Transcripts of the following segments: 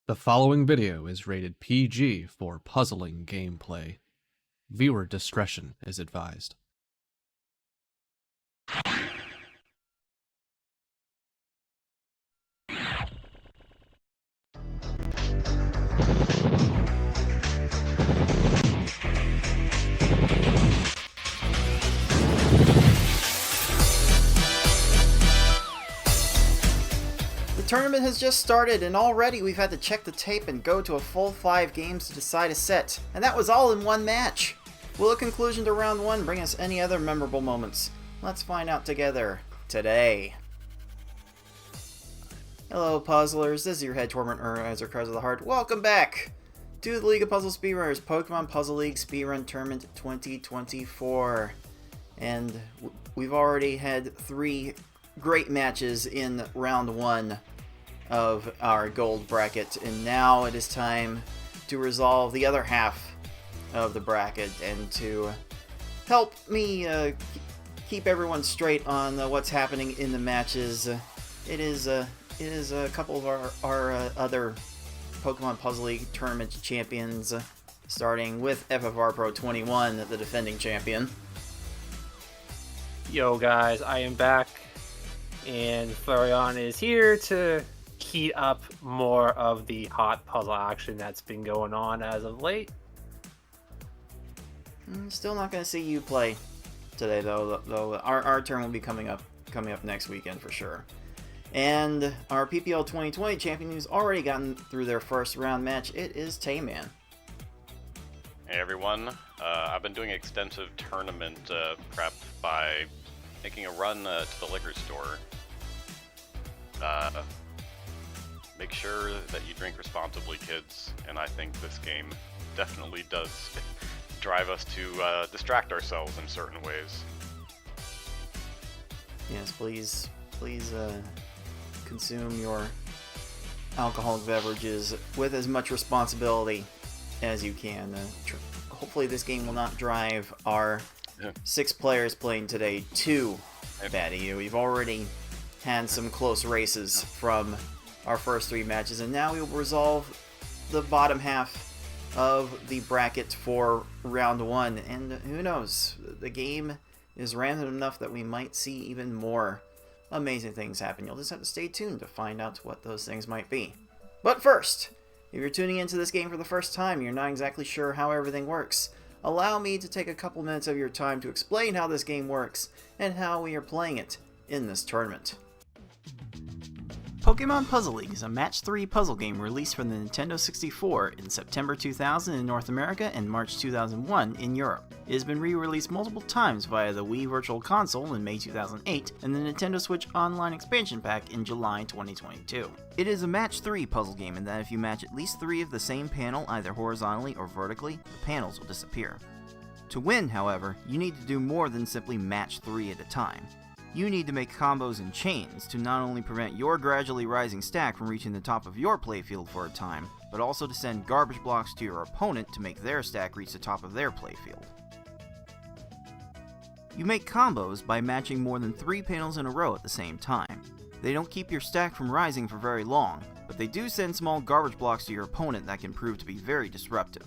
The following video is rated PG for puzzling gameplay. Viewer discretion is advised. The tournament has just started, and already we've had to check the tape and go to a full 5 games to decide a set. And that was all in one match. Will a conclusion to round 1 bring us any other memorable moments? Let's find out together today. Hello puzzlers, this is your head torment organizer, Cries of the Heart. Welcome back to the League of Puzzle Speedrunners Pokemon Puzzle League Speedrun Tournament 2024. And we've already had 3 great matches in round 1 of our gold bracket, and now it is time to resolve the other half of the bracket. And to help me keep everyone straight on what's happening in the matches, it is a couple of our other Pokemon Puzzle League Tournament champions, starting with FFR Pro 21, the defending champion. Yo guys, I am back, and Flareon is here to heat up more of the hot puzzle action that's been going on as of late. Still not going to see you play today, though our turn will be coming up next weekend for sure. And our PPL 2020 champion who's already gotten through their first round match, it is Tayman. Hey everyone, I've been doing extensive tournament prep by making a run to the liquor store. Make sure that you drink responsibly, kids, and I think this game definitely does drive us to distract ourselves in certain ways. Yes, please consume your alcoholic beverages with as much responsibility as you can. Hopefully this game will not drive our 6 players playing today too bad at you. We've already had some close races from our first 3 matches, and now we will resolve the bottom half of the bracket for round 1. And who knows, the game is random enough that we might see even more amazing things happen. You'll just have to stay tuned to find out what those things might be. But first, if you're tuning into this game for the first time, you're not exactly sure how everything works, allow me to take a couple minutes of your time to explain how this game works and how we are playing it in this tournament. Pokemon Puzzle League is a match 3 puzzle game released for the Nintendo 64 in September 2000 in North America and March 2001 in Europe. It has been re-released multiple times via the Wii Virtual Console in May 2008 and the Nintendo Switch Online Expansion Pack in July 2022. It is a match 3 puzzle game in that if you match at least 3 of the same panel either horizontally or vertically, the panels will disappear. To win, however, you need to do more than simply match 3 at a time. You need to make combos and chains to not only prevent your gradually rising stack from reaching the top of your playfield for a time, but also to send garbage blocks to your opponent to make their stack reach the top of their playfield. You make combos by matching more than 3 panels in a row at the same time. They don't keep your stack from rising for very long, but they do send small garbage blocks to your opponent that can prove to be very disruptive.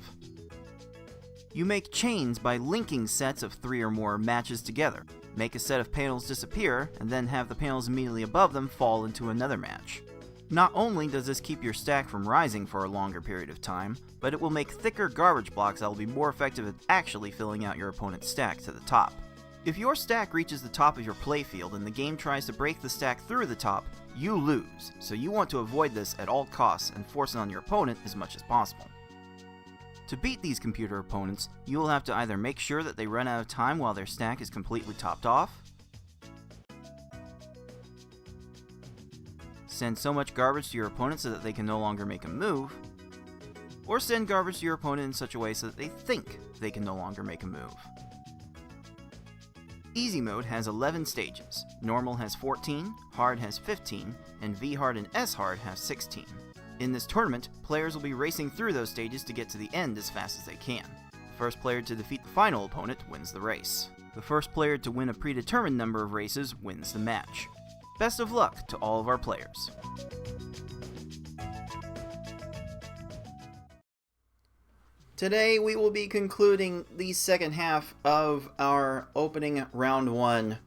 You make chains by linking sets of 3 or more matches together. Make a set of panels disappear, and then have the panels immediately above them fall into another match. Not only does this keep your stack from rising for a longer period of time, but it will make thicker garbage blocks that will be more effective at actually filling out your opponent's stack to the top. If your stack reaches the top of your playfield and the game tries to break the stack through the top, you lose, so you want to avoid this at all costs and force it on your opponent as much as possible. To beat these computer opponents, you will have to either make sure that they run out of time while their stack is completely topped off, send so much garbage to your opponent so that they can no longer make a move, or send garbage to your opponent in such a way so that they think they can no longer make a move. Easy mode has 11 stages, normal has 14, hard has 15, and V-hard and S-hard have 16. In this tournament, players will be racing through those stages to get to the end as fast as they can. The first player to defeat the final opponent wins the race. The first player to win a predetermined number of races wins the match. Best of luck to all of our players. Today we will be concluding the second half of our opening round 1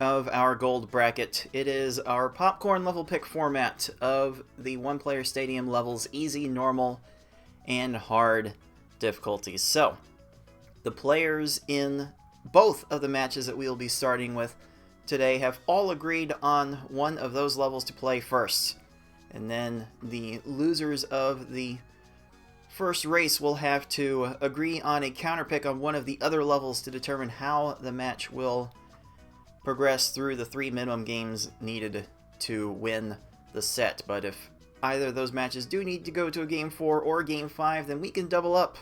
of our gold bracket. It is our popcorn level pick format of the one-player stadium levels: easy, normal, and hard difficulties. So, the players in both of the matches that we will be starting with today have all agreed on one of those levels to play first. And then the losers of the first race will have to agree on a counterpick on one of the other levels to determine how the match will progress through the 3 minimum games needed to win the set. But if either of those matches do need to go to a Game 4 or Game 5, then we can double up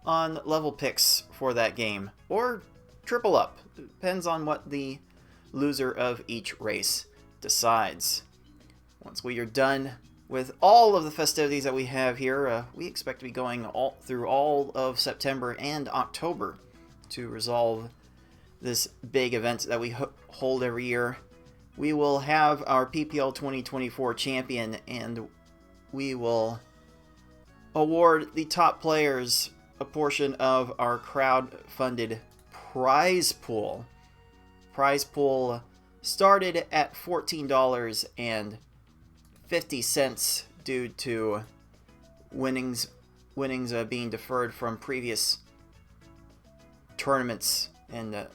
on level picks for that game, or triple up. Depends on what the loser of each race decides. Once we are done with all of the festivities that we have here, we expect to be going through all of September and October to resolve this big event that we hold every year. We will have our PPL 2024 champion, and we will award the top players a portion of our crowd-funded prize pool. Prize pool started at $14.50 due to winnings being deferred from previous tournaments, and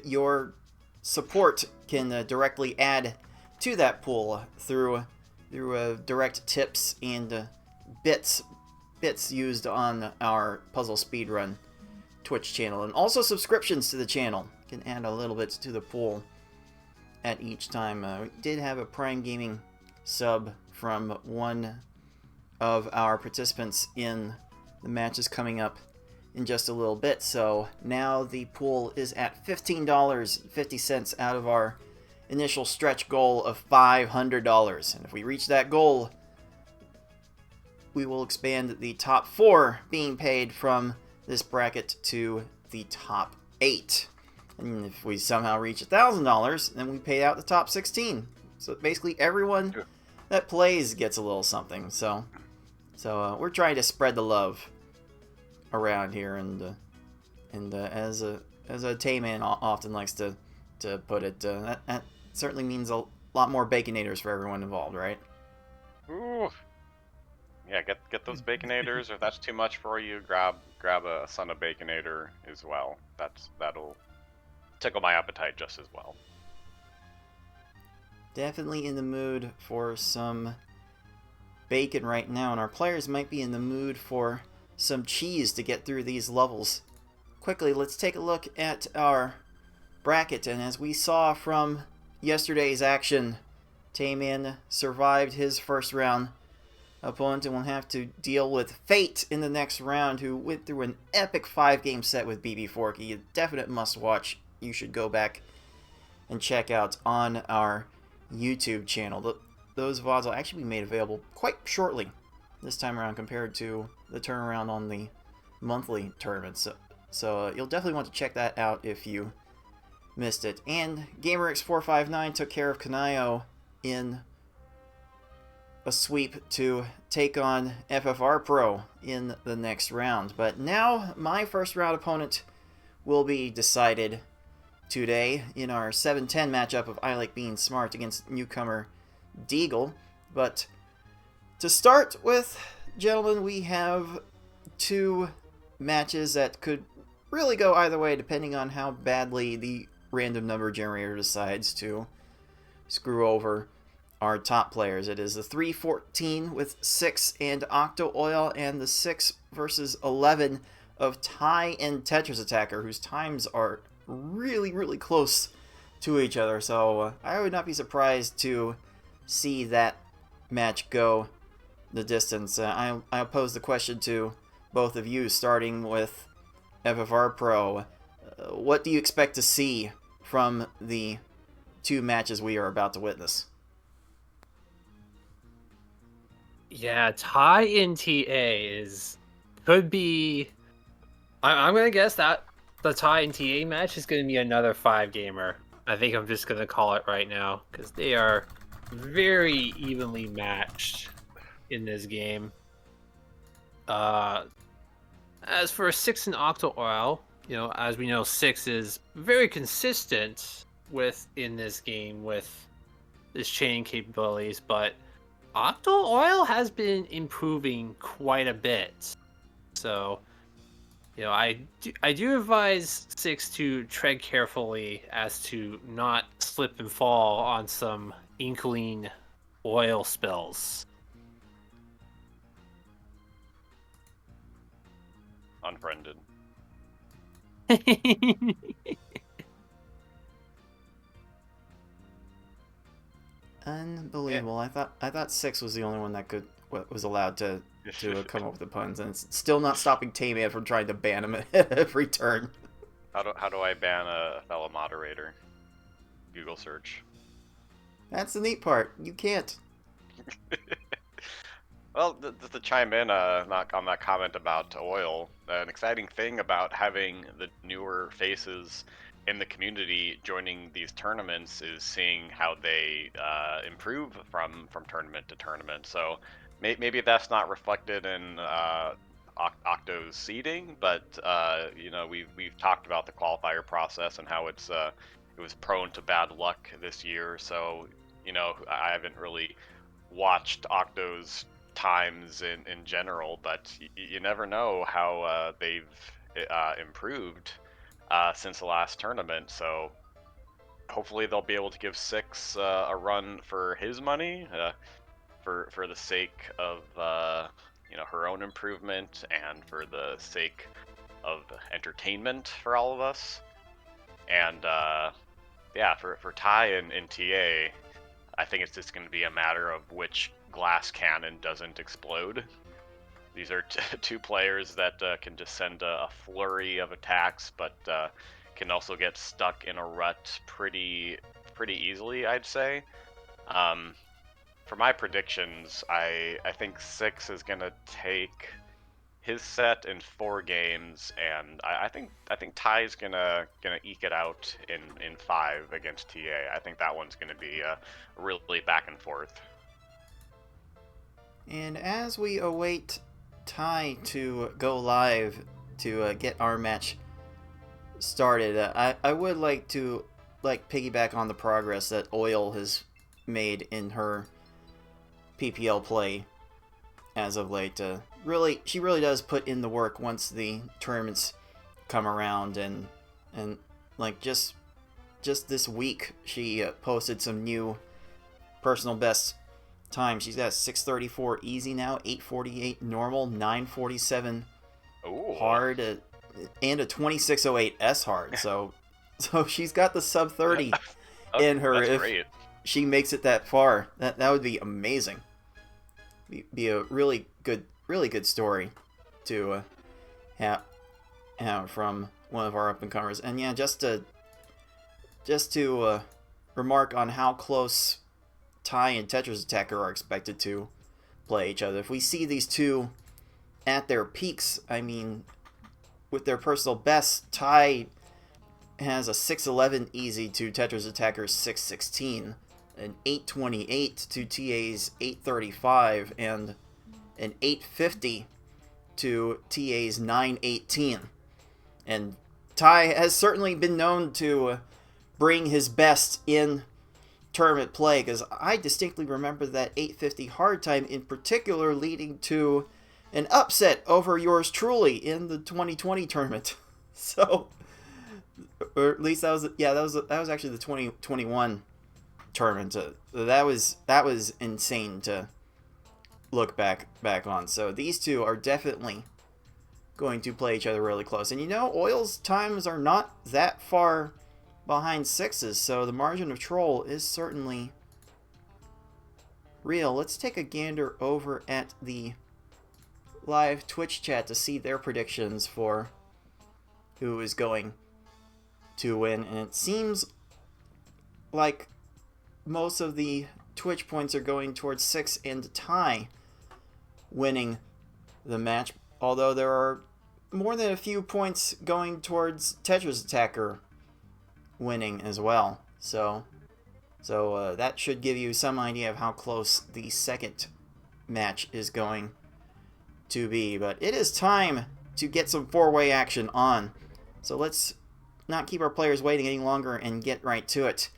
your support can directly add to that pool through direct tips and bits used on our Puzzle Speedrun Twitch channel, and also subscriptions to the channel can add a little bit to the pool at each time. We did have a Prime Gaming sub from one of our participants in the matches coming up in just a little bit, so now the pool is at $15.50 out of our initial stretch goal of $500. And if we reach that goal, we will expand the top 4 being paid from this bracket to the top 8. And if we somehow reach $1,000, then we pay out the top 16. So basically everyone that plays gets a little something. So we're trying to spread the love around here, and as a Tayman often likes to put it, that certainly means a lot more baconators for everyone involved, right? Ooh. Yeah, get those baconators. If that's too much for you, grab a son of baconator as well. That'll tickle my appetite just as well. Definitely in the mood for some bacon right now, and our players might be in the mood for some cheese to get through these levels. Quickly, let's take a look at our bracket, and as we saw from yesterday's action, Tayman survived his first round opponent and will have to deal with Fate in the next round, who went through an epic 5-game set with BB Forky. A definite must-watch you should go back and check out on our YouTube channel. Those VODs will actually be made available quite shortly this time around compared to the turnaround on the monthly tournaments. So you'll definitely want to check that out if you missed it. And GamerX459 took care of Kanayo in a sweep to take on FFR Pro in the next round. But now my first round opponent will be decided today in our 7-10 matchup of I Like Being Smart against newcomer Deagle. But to start with, gentlemen, we have 2 matches that could really go either way depending on how badly the random number generator decides to screw over our top players. It is the 3-14 with 6 and OctoOil, and the 6 versus 11 of Ty and TetrisAttakr, whose times are really close to each other. So I would not be surprised to see that match go the distance. I pose the question to both of you, starting with FFR Pro. What do you expect to see from the 2 matches we are about to witness? Yeah, Ty in TA could be. I'm gonna guess that the Ty and TA match is gonna be another 5-gamer. I think I'm just gonna call it right now because they are very evenly matched in this game. As for 6 and OctoOil, as we know, 6 is very consistent in this game with his chain capabilities, but OctoOil has been improving quite a bit. So, I do advise 6 to tread carefully as to not slip and fall on some inkling oil spills. Unfriended. Unbelievable. I thought 6 was the only one that was allowed to come up with the puns, and it's still not stopping Tayman from trying to ban him at every turn. How do I ban a fellow moderator? Google search. That's the neat part. You can't. Well, to chime in on that comment about oil, an exciting thing about having the newer faces in the community joining these tournaments is seeing how they improve from tournament to tournament. So maybe that's not reflected in Octo's seeding, but we've talked about the qualifier process and how it was prone to bad luck this year. So I haven't really watched Octo's times in general, but you never know how they've improved since the last tournament. So hopefully they'll be able to give 6 a run for his money, for the sake of her own improvement and for the sake of entertainment for all of us. And for Ty and TA, I think it's just going to be a matter of which glass cannon doesn't explode. These are two players that can just send a flurry of attacks, but can also get stuck in a rut pretty easily, I'd say. For my predictions, I think 6 is gonna take his set in 4 games, and I think Ty's gonna eke it out in 5 against TA. I think that one's gonna be really back and forth. And as we await Ty to go live to get our match started, I would like to piggyback on the progress that Oil has made in her PPL play as of late. She really does put in the work once the tournaments come around, and just this week she posted some new personal best time. She's got 634 easy now, 848 normal, 947 hard, and a 2608 S hard. So she's got the sub 30 in her. That's if great. She makes it that far, that would be amazing. Be a really good story to have from one of our up and comers. And yeah, just to remark on how close Ty and TetrisAttakr are expected to play each other. If we see these two at their peaks, I mean, with their personal best, Ty has a 611 easy to TetrisAttakr 616, an 828 to TA's 835, and an 850 to TA's 918. And Ty has certainly been known to bring his best in tournament play, because I distinctly remember that 850 hard time in particular leading to an upset over yours truly in the 2020 tournament. So, or at least that was actually the 2021 tournament. That was insane to look back on. So these two are definitely going to play each other really close. And Oil's times are not that far behind 6's, so the margin of troll is certainly real. Let's take a gander over at the live Twitch chat to see their predictions for who is going to win, and it seems like most of the Twitch points are going towards 6 and Ty winning the match, although there are more than a few points going towards TetrisAttakr winning as well. So that should give you some idea of how close the second match is going to be. But it is time to get some four-way action on. So let's not keep our players waiting any longer and get right to it.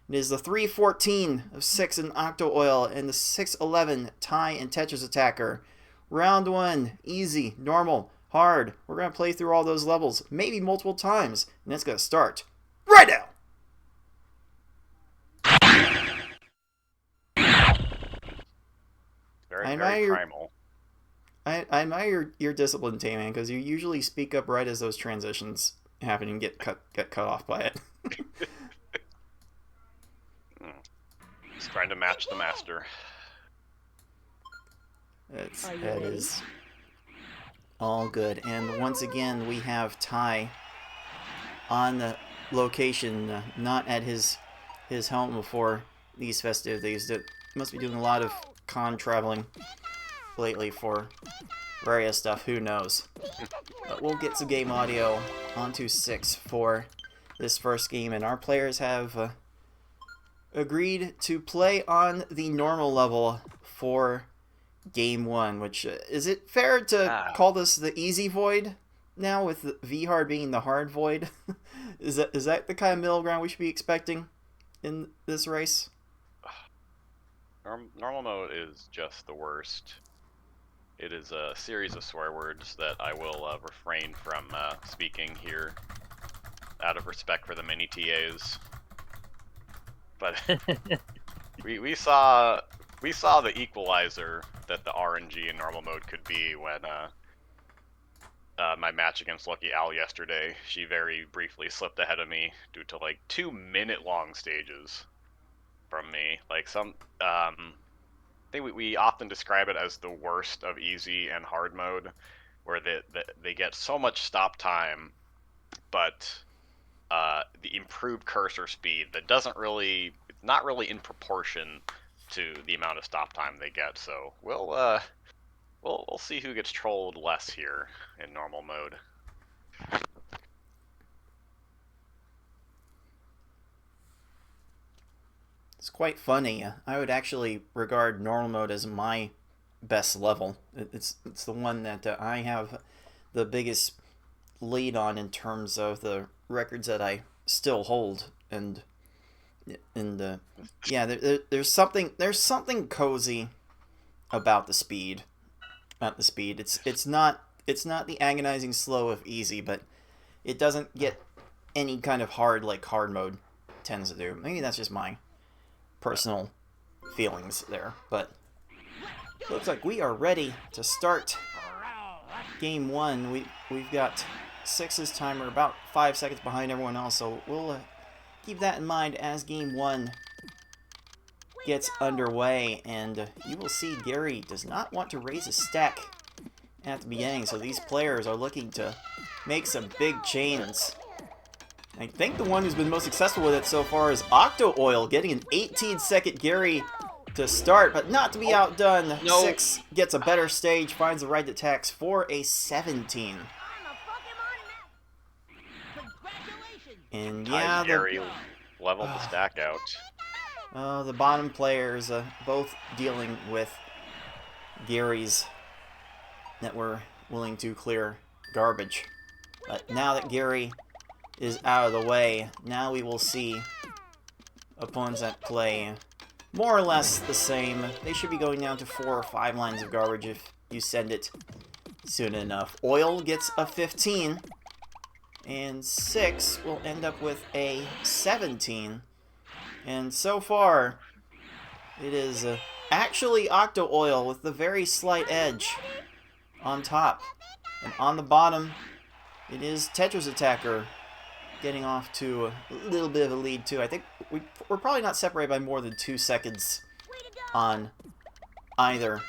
It is the 3:14 of 6 in OctoOil and the 6:11 Ty and TetrisAttakr. Round 1, easy, normal, hard. We're going to play through all those levels, maybe multiple times, and it's going to start right now. Very primal. I admire your discipline, Tay-Man, because you usually speak up right as those transitions happen and get cut off by it. Just trying to match the master. That is all good. And once again, we have Ty on the location, not at his home before these festivities. That must be doing a lot of con traveling lately for various stuff. Who knows? But we'll get some game audio onto 6 for this first game, and our players have agreed to play on the normal level for game 1. Which is it fair to call this the easy void now, with the V-hard being the hard void? is that the kind of middle ground we should be expecting in this race? Normal mode is just the worst. It is a series of swear words that I will refrain from speaking here, out of respect for the many TAs. But we saw the equalizer that the RNG in normal mode could be when my match against Lucky Al yesterday. She very briefly slipped ahead of me due to like 2-minute long stages from me. Like I think we often describe it as the worst of easy and hard mode, where they get so much stop time, but the improved cursor speed that it's not really in proportion to the amount of stop time they get. So we'll see who gets trolled less here in normal mode. It's quite funny. I would actually regard normal mode as my best level. It's the one that I have the biggest lead on in terms of the records that I still hold, and yeah, there's something cozy about the speed. It's not the agonizing slow of easy, but it doesn't get any kind of hard like hard mode tends to do. Maybe that's just my personal feelings there, but looks like we are ready to start game 1. We've got 6's timer about 5 seconds behind everyone else, so we'll keep that in mind as game 1 gets underway. And you will see Gary does not want to raise a stack at the beginning, so these players are looking to make some big chains. I think the one who's been most successful with it so far is OctoOil, getting an 18-second Gary to start, but not to be outdone. No. 6 gets a better stage, finds the right attacks for a 17. And yeah, Gary leveled the stack out. The bottom players both dealing with Garys that were willing to clear garbage. But now that Gary is out of the way, now we will see opponents that play more or less the same. They should be going down to 4 or 5 lines of garbage if you send it soon enough. Oil gets a 15, and 6 will end up with a 17. And so far, it is actually OctoOil with the very slight edge on top. And on the bottom, it is TetrisAttakr getting off to a little bit of a lead too. I think we're probably not separated by more than 2 seconds on either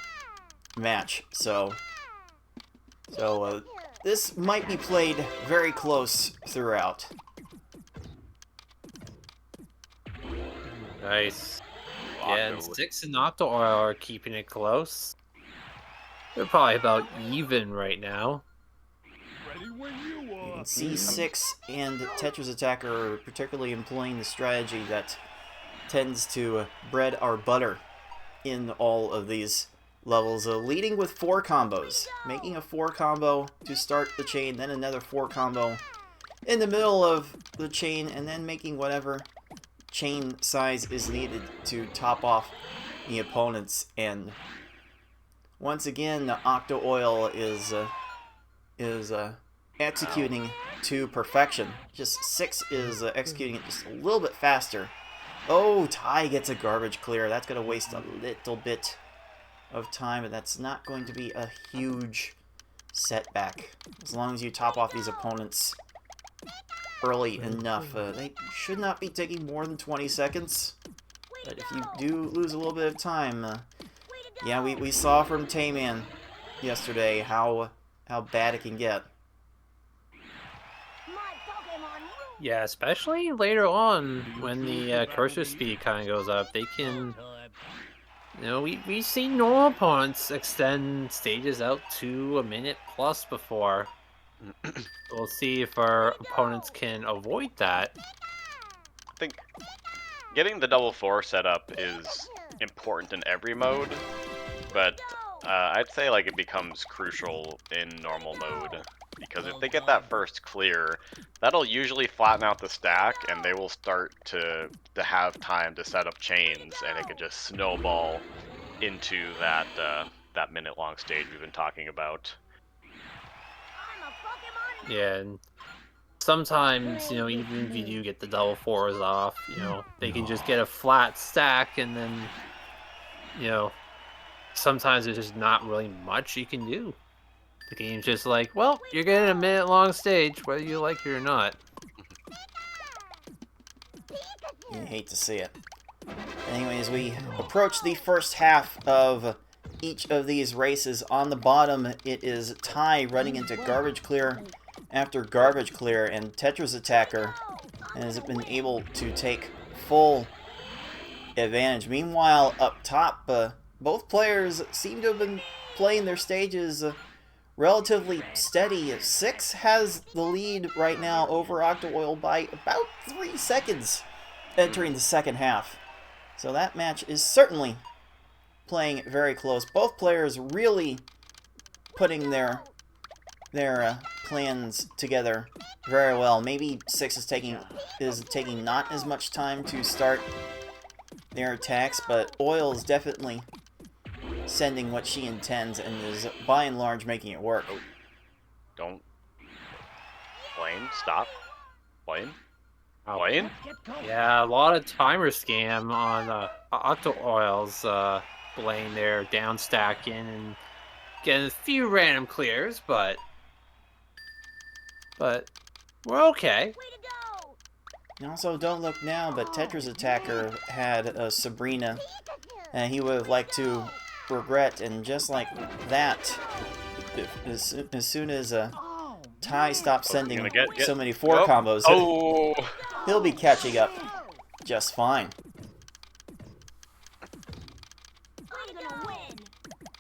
match. So this might be played very close throughout. Nice. Yeah, and 6 and OctoOil are keeping it close. They're probably about even right now. You can see 6 and TetrisAttakr are particularly employing the strategy that tends to bread our butter in all of these levels, leading with 4 combos. Making a 4 combo to start the chain, then another 4 combo in the middle of the chain, and then making whatever chain size is needed to top off the opponents. And once again, the OctoOil is executing to perfection. Just 6 is executing it just a little bit faster. Oh, Ty gets a garbage clear. That's going to waste a little bit of time, but that's not going to be a huge setback. As long as you top off these opponents early enough. They should not be taking more than 20 seconds. But if you do lose a little bit of time, yeah, we saw from Tayman yesterday how bad it can get. Yeah, especially later on when the cursor speed kind of goes up, they can. You know, we've seen normal opponents extend stages out to a minute plus before. We'll see if our opponents can avoid that. I think getting the double 4 set up is important in every mode, but I'd say like it becomes crucial in normal mode, because if they get that first clear, that'll usually flatten out the stack, and they will start to have time to set up chains, and it could just snowball into that that minute-long stage we've been talking about. Yeah, and sometimes, you know, even if you do get the double 4s off, you know, they can just get a flat stack, and then, you know, sometimes there's just not really much you can do. The game's just like, well, you're getting a minute-long stage, whether you like it or not. You hate to see it. Anyways, we approach the first half of each of these races. On the bottom, it is Ty running into garbage clear after garbage clear, and TetrisAttakr has been able to take full advantage. Meanwhile, up top, both players seem to have been playing their stages relatively steady. 6 has the lead right now over OctoOil by about 3 seconds entering the second half. So that match is certainly playing very close. Both players really putting their plans together very well. Maybe 6 is taking not as much time to start their attacks, but Oil is definitely sending what she intends and is by and large making it work. Oh, don't. Blaine, stop. Blaine? Blaine? Yeah, a lot of timer scam on OctoOil's Blaine there, down stacking and getting a few random clears, but we're okay. And also, don't look now, but TetrisAttakr had Sabrina, and he would have liked to regret, and just like that, as soon as Ty stops sending so many 4 combos, he'll be catching up just fine.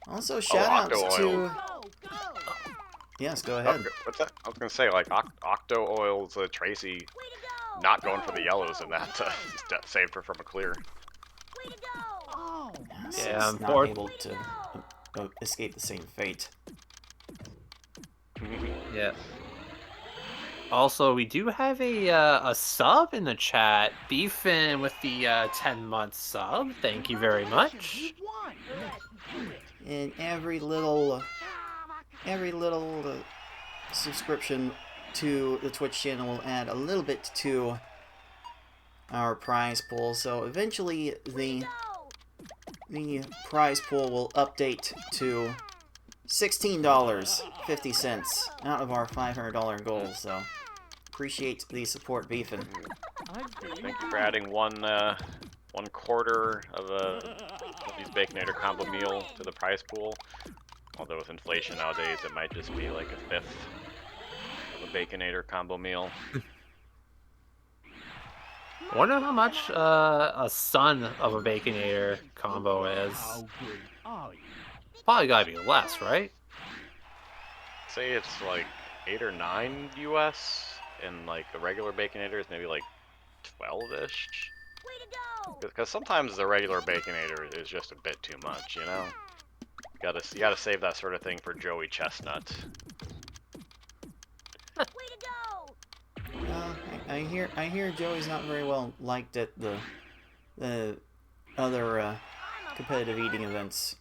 Also, shout out to... Yes, go ahead. What's that? I was gonna say, like, OctoOil's Tracy not going for the yellows, and that saved her from a clear. Yeah, I'm not able to escape the same fate. Yeah. Also, we do have a sub in the chat, beefing with the 10-month sub. Thank you very much. And every little subscription to the Twitch channel will add a little bit to our prize pool. So eventually the prize pool will update to $16.50 out of our $500 goal. So appreciate the support, Beefin. Thank you for adding one quarter of these Baconator combo meal to the prize pool. Although with inflation nowadays, it might just be like a fifth of a Baconator combo meal. I wonder how much a son of a Baconator combo is. Probably gotta be less, right? Say it's like 8 or 9 US, and like a regular Baconator is maybe like 12-ish. Because sometimes the regular Baconator is just a bit too much, you know? You gotta save that sort of thing for Joey Chestnut. I hear Joey's not very well liked at the other competitive eating events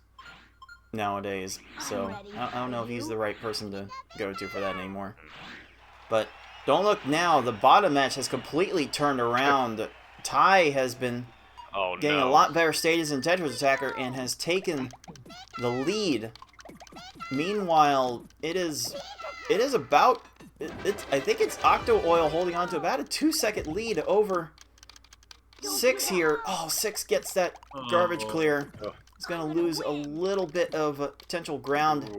nowadays, so I don't know if he's the right person to go to for that anymore. But don't look now, the bottom match has completely turned around. Ty has been getting a lot better stages in TetrisAttakr and has taken the lead. Meanwhile, it is about I think it's OctoOil holding on to about a 2-second lead over 6 here. Oh, 6 gets that garbage clear. He's going to lose a little bit of potential ground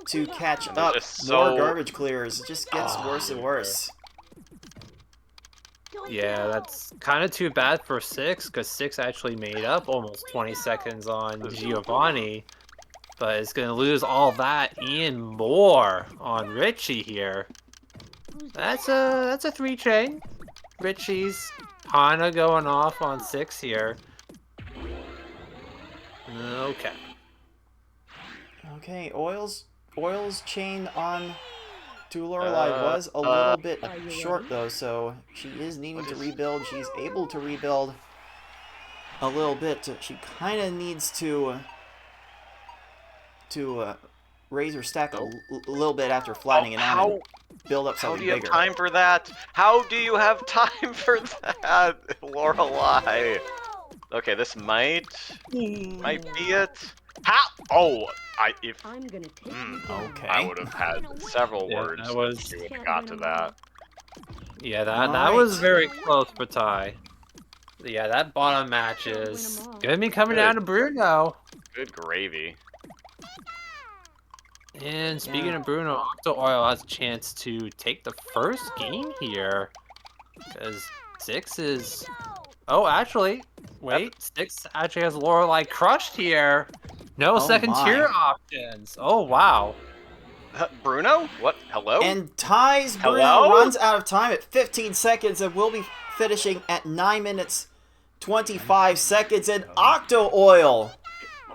to catch up. More garbage clears. It just gets worse and worse. Yeah, that's kind of too bad for 6, because 6 actually made up almost 20 seconds on Giovanni. But it's going to lose all that and more on Richie here. That's a 3-chain. Richie's kind of going off on 6 here. Okay. Okay, Oil's chain on to Lorelei was a little bit short though, so she is needing to rebuild. She's able to rebuild a little bit. She kind of needs to raise her stack a little bit after flattening it out and build up something bigger. How do you have time for that? How do you have time for that, Lorelei? Okay, this might be it. How? Oh, I'm gonna take okay. I would have had several words if you would have got to that. Yeah, that was very close for Ty. Yeah, that bottom match is gonna be coming down to Bruno. Good gravy. And speaking of Bruno, OctoOil has a chance to take the first game here. Because 6 is... Oh, actually, wait. 6 actually has Lorelei crushed here. No second tier options. Oh, wow. Bruno? What? Hello? And Ty's Bruno runs out of time at 15 seconds and will be finishing at 9 minutes 25 seconds. And OctoOil.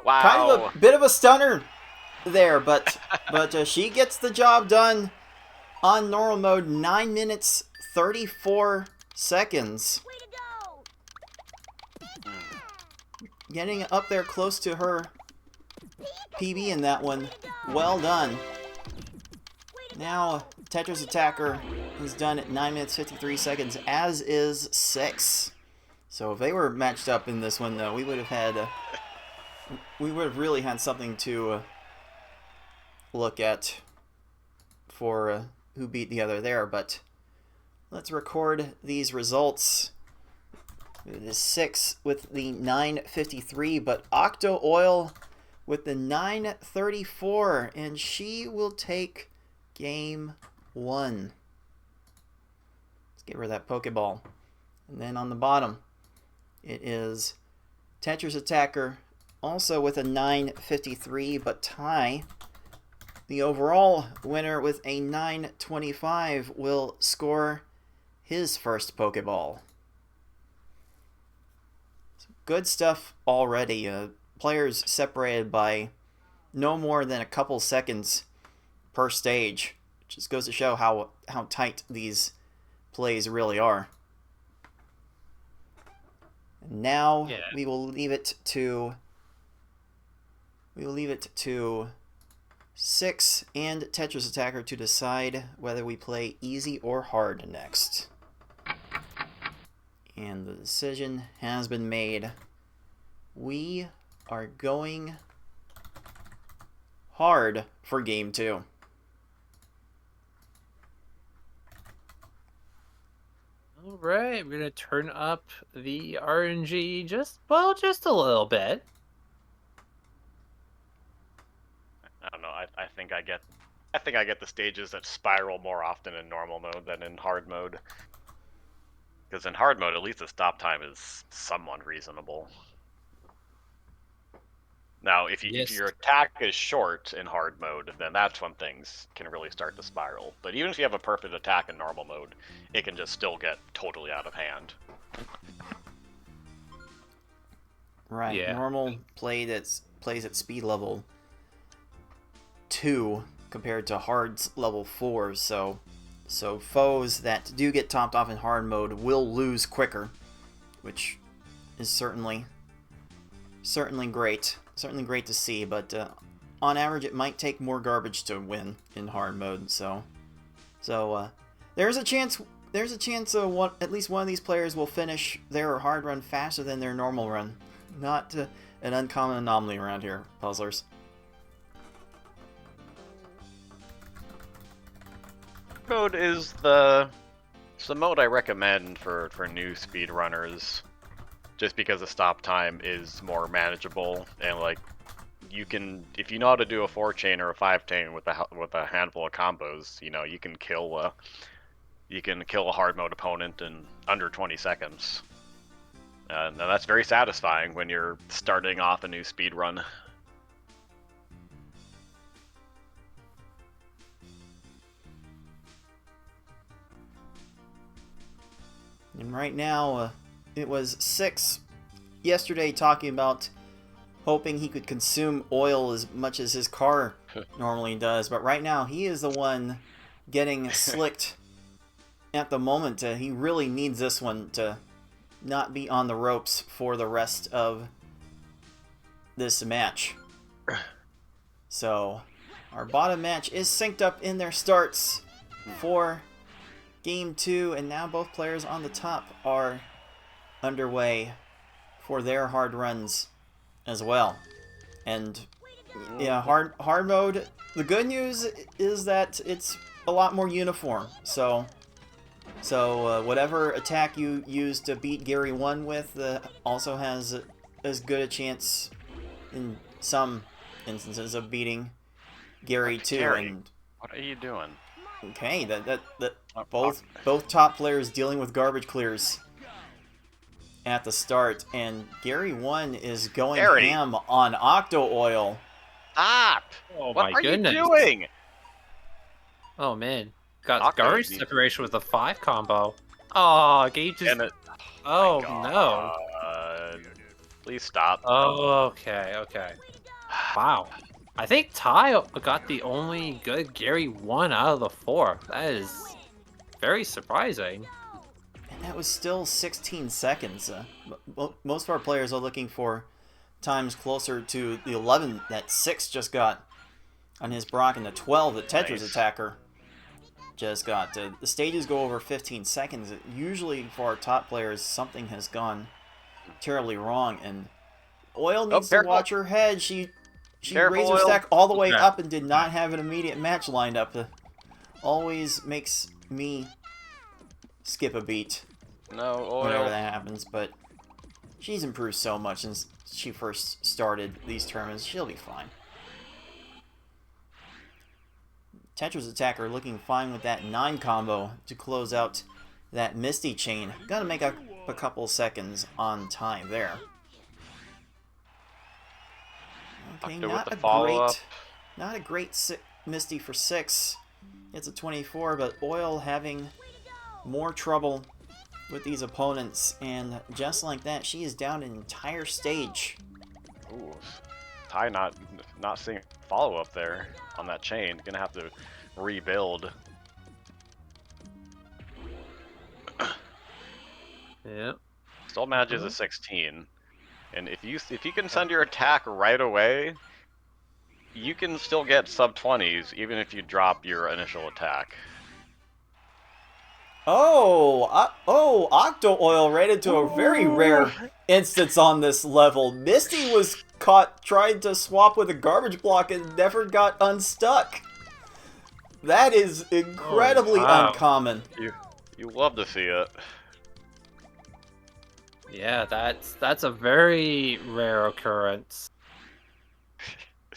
Wow. Kind of a bit of a stunner there, but she gets the job done on normal mode. 9 minutes 34 seconds. Getting up there close to her PB in that one. Well done. Now TetrisAttakr is done at 9 minutes 53 seconds, as is 6. So if they were matched up in this one, though, we would have really had something to look at for who beat the other there. But let's record these results. It is 6 with the 9:53, but OctoOil with the 9:34, and she will take game 1. Let's give her that Pokeball. And then on the bottom, it is TetrisAttakr, also with a 9:53, but Ty, the overall winner with a 9:25, will score his first Pokeball. Good stuff already. Players separated by no more than a couple seconds per stage. It just goes to show how tight these plays really are. And now we will leave it to 6 and TetrisAttakr to decide whether we play easy or hard next. And the decision has been made. We are going hard for game 2. Alright, we're gonna turn up the RNG just a little bit. I don't know. I think I get the stages that spiral more often in normal mode than in hard mode. Because in hard mode, at least the stop time is somewhat reasonable. Now, if your attack is short in hard mode, then that's when things can really start to spiral. But even if you have a perfect attack in normal mode, it can just still get totally out of hand. Right. Yeah. Normal plays at speed level 2 compared to hard's level 4, so foes that do get topped off in hard mode will lose quicker, which is certainly great. Certainly great to see, but on average it might take more garbage to win in hard mode, so there's a chance at least one of these players will finish their hard run faster than their normal run. Not an uncommon anomaly around here, puzzlers. Mode is the mode I recommend for new speedrunners, just because the stop time is more manageable, and like you can, if you know how to do a 4-chain or a 5-chain with a handful of combos, you know, you can kill a hard mode opponent in under 20 seconds. And that's very satisfying when you're starting off a new speedrun. And right now, it was 6 yesterday talking about hoping he could consume oil as much as his car normally does. But right now, he is the one getting slicked at the moment. He really needs this one to not be on the ropes for the rest of this match. So, our bottom match is synced up in their starts for Game 2, and now both players on the top are underway for their hard runs as well. And yeah, hard mode, the good news is that it's a lot more uniform. So whatever attack you use to beat Gary 1 with also has as good a chance in some instances of beating Gary 2. Gary, and what are you doing? okay, that both top players dealing with garbage clears at the start, and Gary 1 is going ham on OctoOil. Stop! Oh what my are goodness. you doing? Oh man, got garbage separation with a 5 combo. Oh, Gage just... Oh no. Please stop. Oh, okay. Wow. I think Ty got the only good Gary 1 out of the 4. That is very surprising. And that was still 16 seconds. Most of our players are looking for times closer to the 11 that 6 just got on his Brock and the 12 that TetrisAttakr just got. The stages go over 15 seconds. Usually for our top players, something has gone terribly wrong, and Oil needs to watch her head. She raised her stack all the way up and did not have an immediate match lined up. Always makes me skip a beat whenever that happens, but she's improved so much since she first started these tournaments. She'll be fine. TetrisAttakr looking fine with that 9 combo to close out that Misty chain. Gotta make up a couple seconds on time there. Okay, not a great Misty for 6. It's a 24, but Oil having more trouble with these opponents, and just like that, she is down an entire stage. Ooh, Ty not seeing follow-up there on that chain. Gonna have to rebuild. Yep. Still manages a 16, and if you can send your attack right away, you can still get sub 20s even if you drop your initial attack. OctoOil rated to a very rare instance on this level. Misty was caught trying to swap with a garbage block and never got unstuck. That is incredibly uncommon. You love to see it. Yeah, that's a very rare occurrence.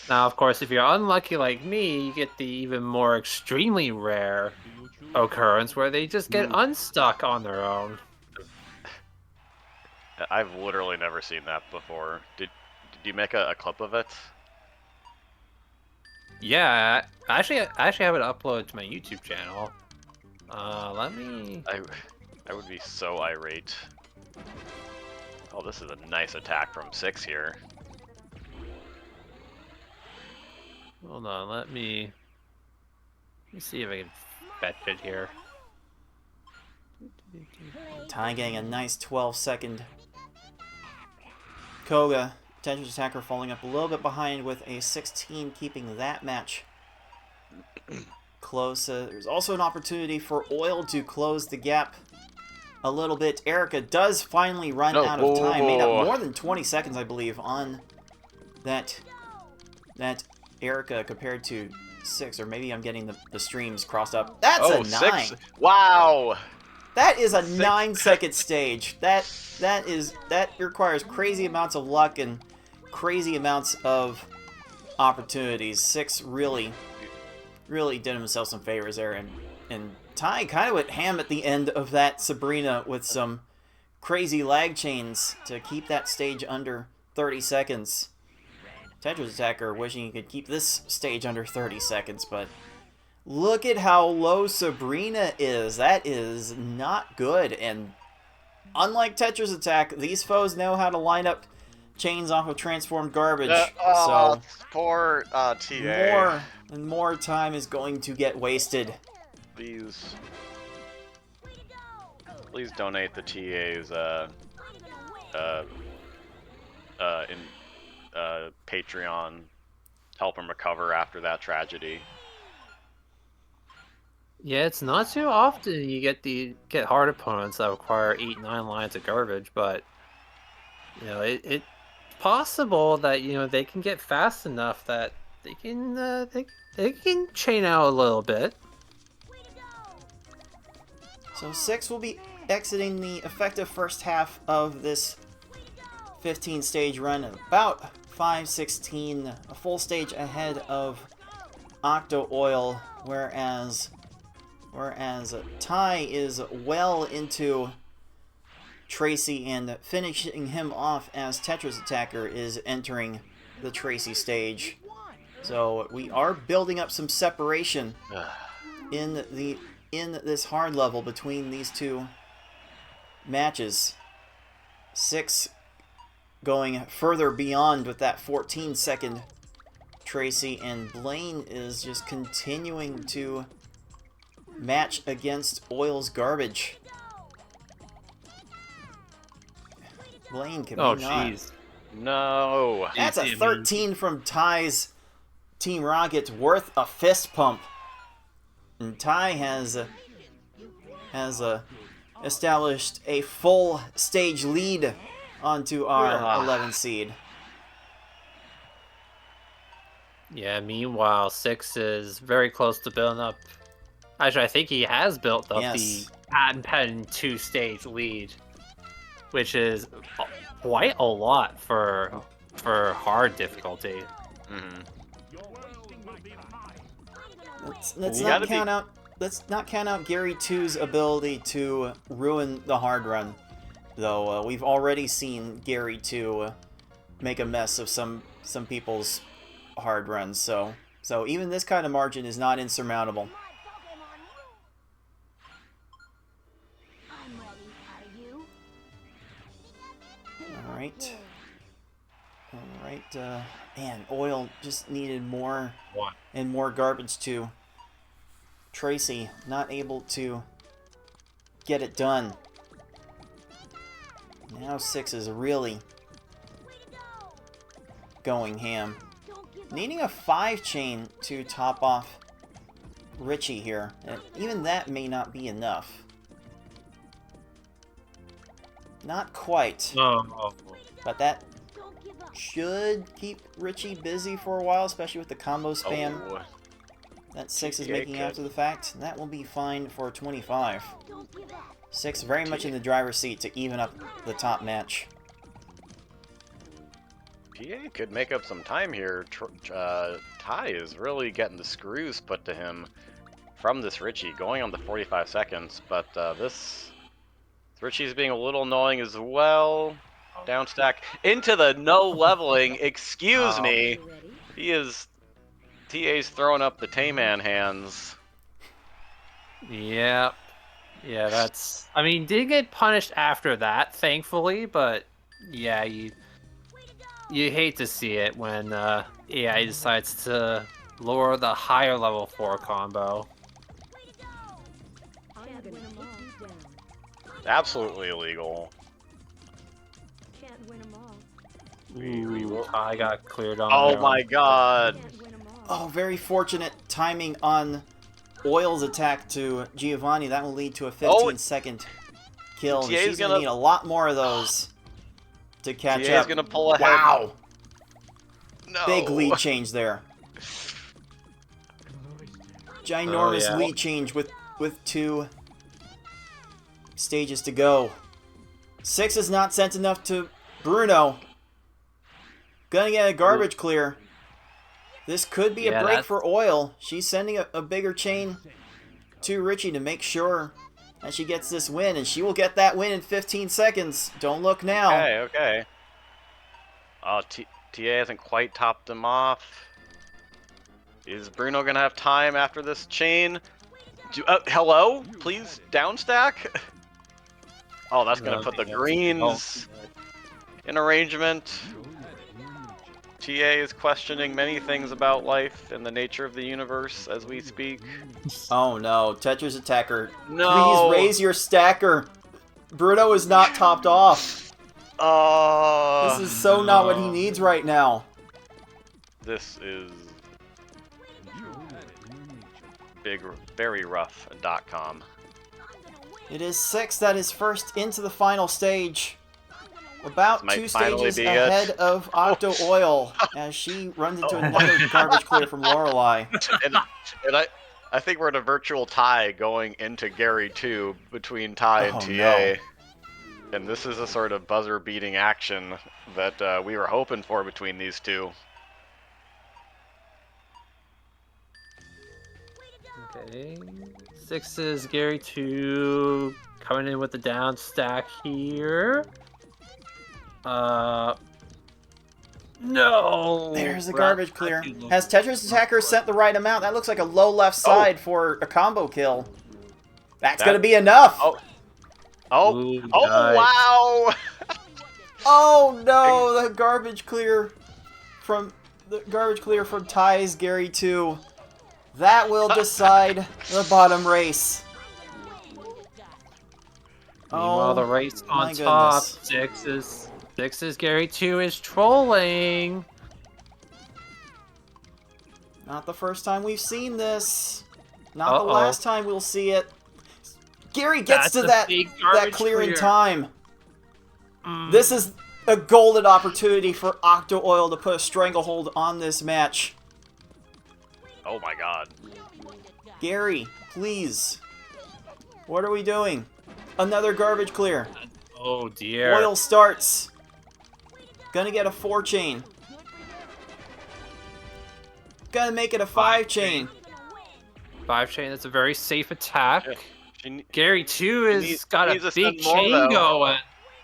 Now, of course, if you're unlucky like me, you get the even more extremely rare occurrence where they just get unstuck on their own. I've literally never seen that before. Did you make a clip of it? Yeah, I actually have it uploaded to my YouTube channel. Let me... I would be so irate. Oh, this is a nice attack from 6 here. Hold on, let me see if I can fetch it here. Ty getting a nice 12-second. Koga, TetrisAttakr falling up a little bit behind with a 16, keeping that match close. There's also an opportunity for Oil to close the gap a little bit. Erica does finally run out of time. Made up more than 20 seconds, I believe, on that Erica compared to 6. Or maybe I'm getting the streams crossed up. That's a 9. 6. Wow. That is a 9-second stage. That requires crazy amounts of luck and crazy amounts of opportunities. 6 really did himself some favors there, and Ty kind of went ham at the end of that Sabrina with some crazy lag chains to keep that stage under 30 seconds. TetrisAttakr wishing he could keep this stage under 30 seconds, but look at how low Sabrina is. That is not good, and unlike TetrisAttakr, these foes know how to line up chains off of transformed garbage. So poor TA. more time is going to get wasted. Please donate the TA's Patreon. Help him recover after that tragedy. Yeah, it's not too often you get hard opponents that require 8-9 lines of garbage, but you know it's possible that they can get fast enough that they can chain out a little bit. So 6 will be exiting the effective first half of this 15-stage run at about 5:16, a full stage ahead of OctoOil, whereas Ty is well into Tracy and finishing him off as TetrisAttakr is entering the Tracy stage. So we are building up some separation in this hard level between these two matches. 6 going further beyond with that 14-second Tracy, and Blaine is just continuing to match against Oil's garbage. Blaine can be not. Jeez. No. That's a 13 from Ty's Team Rocket's worth a fist pump. And Ty has established a full stage lead onto our 11 seed. Yeah, meanwhile, 6 is very close to building up. Actually, I think he has built up the patent 2-stage lead, which is quite a lot for hard difficulty. Mm-hmm. Let's not count out Gary 2's ability to ruin the hard run, though. We've already seen Gary 2 make a mess of some people's hard runs, so even this kind of margin is not insurmountable. Alright, man, Oil just needed more and more garbage too. Tracy not able to get it done. Now 6 is really going ham. Needing a 5 chain to top off Richie here. And even that may not be enough. Not quite. Oh. But that should keep Richie busy for a while, especially with the combo spam that 6 is making after the fact. And that will be fine for 25. 6 very much in the driver's seat to even up the top match. PA could make up some time here. Ty is really getting the screws put to him from this Richie, going on the 45 seconds, but this Richie's being a little annoying as well. Down stack into the no leveling. Excuse me. TA's throwing up the Tayman hands. Yeah, that's. I mean, did get punished after that, thankfully, but yeah, you hate to see it when AI decides to lure the higher level 4 combo. I'm gonna take you down. Absolutely illegal. Can't win 'em all. We will. I got cleared on Oh there. my god. Can't win 'em all. Oh, very fortunate timing on Oil's attack to Giovanni. That will lead to a 15-second kill. And TA's she's going to gonna- need a lot more of those to catch TA's up. gonna pull ahead. Wow! No. Big lead change there. Ginormous yeah. lead change with 2 stages to go. 6 is not sent enough to Bruno. Gonna get a garbage clear. This could be a Yeah, break that's- for Oil. She's sending a bigger chain to Richie to make sure that she gets this win, and she will get that win in 15 seconds. Don't look now. Okay. Oh, TA hasn't quite topped him off. Is Bruno gonna have time after this chain? Hello? Please, down stack? Oh, that's gonna put the greens in arrangement. TA is questioning many things about life and the nature of the universe as we speak. Oh no, TetrisAttakr. No! Please raise your stacker. Bruno is not topped off. Oh, This is so not what he needs right now. this is very rough.com. It is 6 that is first into the final stage. About This 2 might finally stages be ahead it. of OctoOil as she runs into another garbage clear from Lorelei. and I think we're in a virtual tie going into Gary 2 between Ty and Oh, TA. no. And this is a sort of buzzer-beating action that we were hoping for between these two. Okay. 6 is Gary 2 coming in with the down stack here. No! There's the We're garbage not clear. too low. Has TetrisAttakr sent the right amount? That looks like a low left side for a combo kill. That's going to be enough. Oh, Ooh, oh nice. wow! Oh no, the garbage clear from Ty's Gary 2. That will decide the bottom race. Meanwhile, the race on my top. goodness. 6 is Gary 2 is trolling. Not the first time we've seen this. Not the Uh-oh. last time we'll see it. Gary gets That's to a that big garbage clear in clear. time. This is a golden opportunity for OctoOil to put a stranglehold on this match. Oh my god. Gary, please. What are we doing? Another garbage clear. Oh dear. Oil starts. Gonna get a 4 chain. Gonna make it a 5 chain. 5 chain, that's a very safe attack. She- Gary 2 has needs- got needs a to big spend more, chain though. going.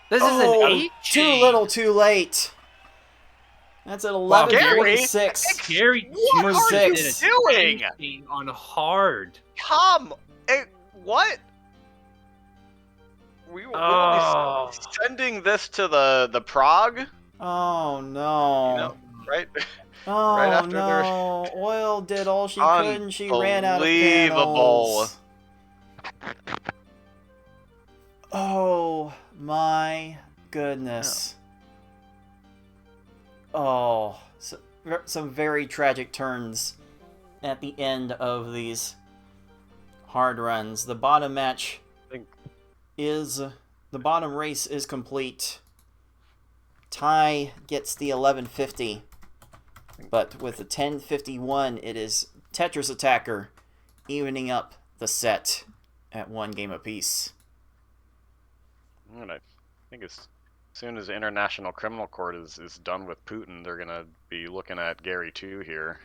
This is an 8 too chain. little, too late. That's at 11:46. Gary What 2 are just you did a doing? 10 chain on hard. Come! What? We will Oh. be sending this to the Prague, Oh no. you know, right? Oh right after their- no. Oil did all she could and she ran out of Unbelievable. panels. Oh my goodness. Oh, some very tragic turns at the end of these hard runs. The bottom match the bottom race is complete. Ty gets the 1150, but with the 1051, it is TetrisAttakr evening up the set at 1 game apiece. And I think as soon as the International Criminal Court is done with Putin, they're gonna be looking at Gary 2 here.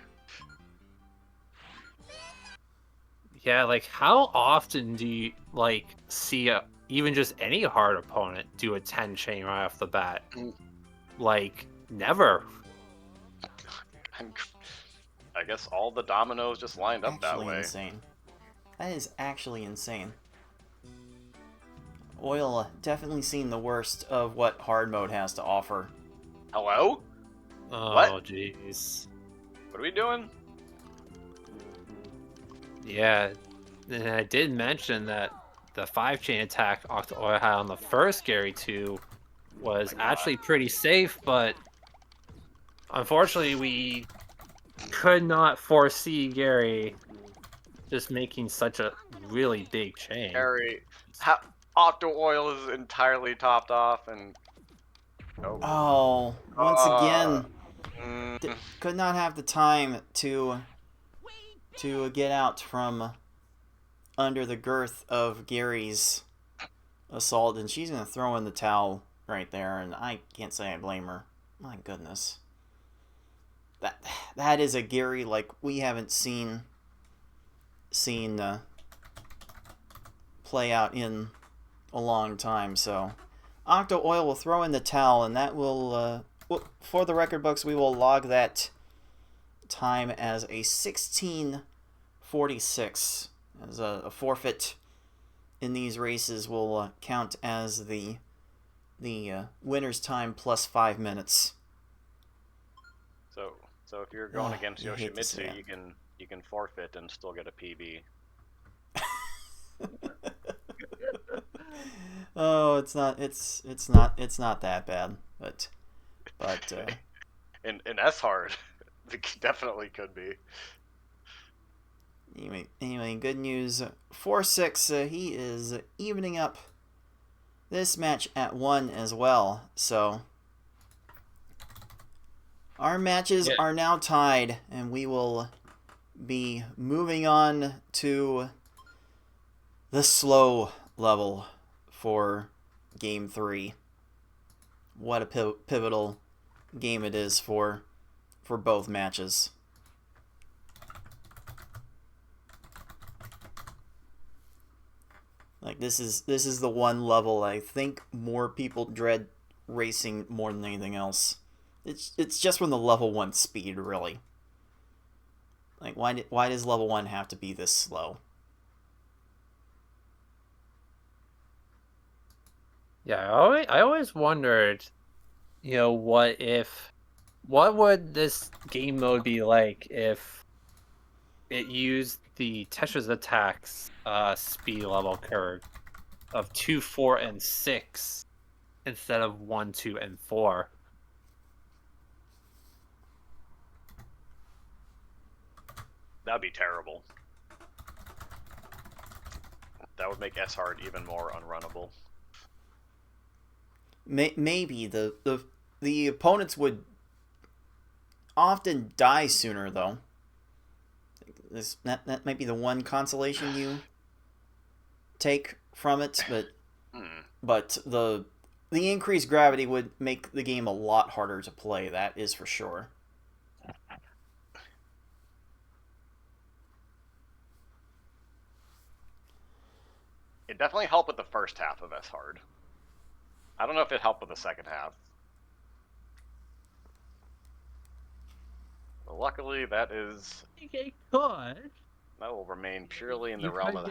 Yeah, like how often do you see even just any hard opponent do a 10 chain right off the bat? Like never. I guess all the dominoes just lined up that Actually way. insane. That is actually insane. Oil definitely seen the worst of what hard mode has to offer. Hello? Oh What? jeez. What are we doing? Yeah, and I did mention that the 5-chain attack OctoOil had on the first Gary 2 was actually pretty safe, but unfortunately we could not foresee Gary just making such a really big chain. Gary, OctoOil is entirely topped off, and Oh, once again, mm, could not have the time to get out from under the girth of Gary's assault, and she's gonna throw in the towel right there, and I can't say I blame her. My goodness, that is a Gary like we haven't seen play out in a long time. So OctoOil will throw in the towel, and that will for the record books we will log that time as a 16:46, as a forfeit in these races will count as the winner's time plus 5 minutes. so if you're going against I hate to say Yoshimitsu, you can forfeit and still get a PB. Oh, it's not that bad, but in S hard, it definitely could be. anyway, good news. 4-6, he is evening up this match at 1 as well. So our matches are now tied, and we will be moving on to the slow level for Game 3. What a pivotal game it is for both matches. Like this is the one level I think more people dread racing more than anything else. It's just from the level 1 speed, really. Like why does level 1 have to be this slow? Yeah, I always wondered, what would this game mode be like if it used the TetrisAttak's speed level curve of 2, 4, and 6 instead of 1, 2, and 4. That'd be terrible. That would make S hard even more unrunnable. Maybe the opponents would often die sooner, though. That might be the one consolation you take from it, but the increased gravity would make the game a lot harder to play. That is for sure. It definitely helped with the first half of S hard. I don't know if it helped with the second half. But luckily, that will remain purely in the realm of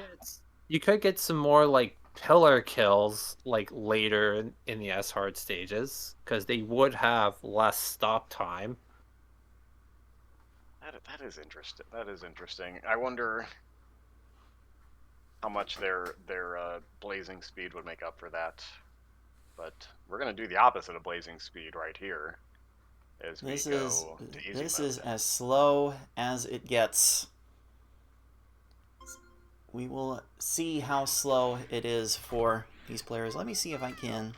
You could get some more like pillar kills like later in the S hard stages because they would have less stop time. That is interesting. That is interesting. I wonder how much their blazing speed would make up for that. But we're gonna do the opposite of blazing speed right here. This is as slow as it gets. We will see how slow it is for these players. Let me see if I can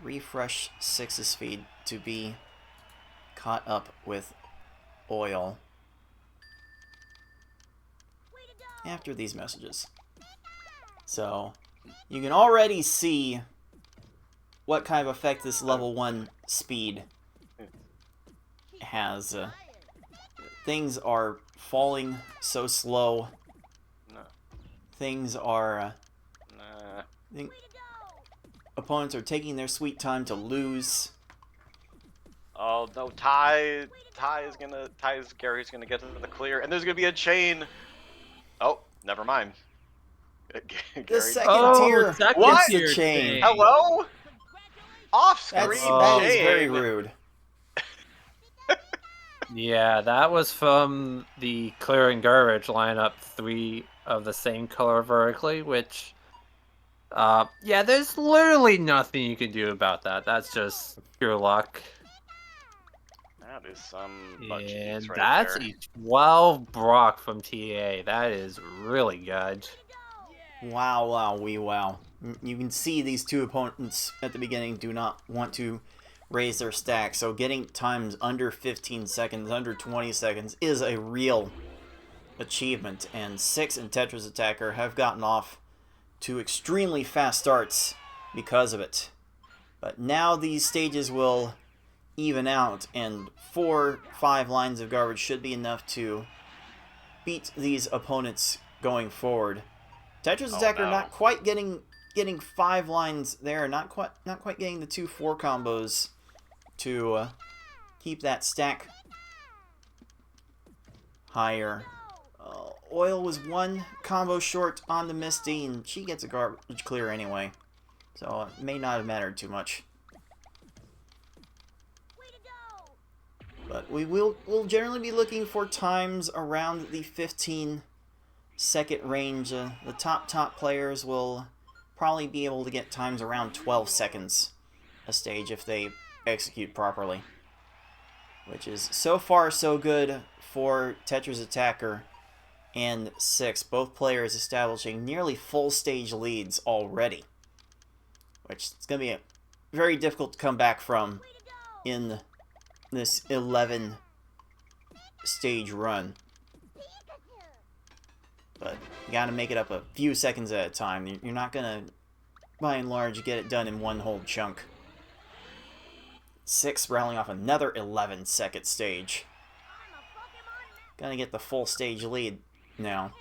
refresh 6's speed to be caught up with oil after these messages. So you can already see what kind of effect this level 1 speed has. Things are falling so slow. Things are... opponents are taking their sweet time to lose. Oh no, Gary's gonna get to the clear, and there's gonna be a chain. Oh, never mind. The second tier. What's the chain? Yeah, that was from the clearing garbage lineup, 3 of the same color vertically, which, yeah, there's literally nothing you can do about that. That's just pure luck. That is some butt And cheeks right that's there. a 12 Brock from TA. That is really good. Wow, wow, wow. You can see these two opponents at the beginning do not want to raise their stack, so getting times under 15 seconds, under 20 seconds is a real achievement, and 6 and TetrisAttakr have gotten off to extremely fast starts because of it. But now these stages will even out, and 4-5 lines of garbage should be enough to beat these opponents going forward. TetrisAttakr no. not quite getting 5 lines there, not quite getting the 2-4 combos to keep that stack higher. Oil was 1 combo short on the Misty, and she gets a garbage clear anyway, so it may not have mattered too much. But we'll generally be looking for times around the 15-second range. The top players will probably be able to get times around 12 seconds a stage if they execute properly, which is so far so good for TetrisAttakr and 6, both players establishing nearly full stage leads already, which is going to be very difficult to come back from in this 11 stage run. But you gotta make it up a few seconds at a time. You're not gonna, by and large, get it done in one whole chunk. 6 rattling off another 11-second stage. Gonna get the full stage lead now.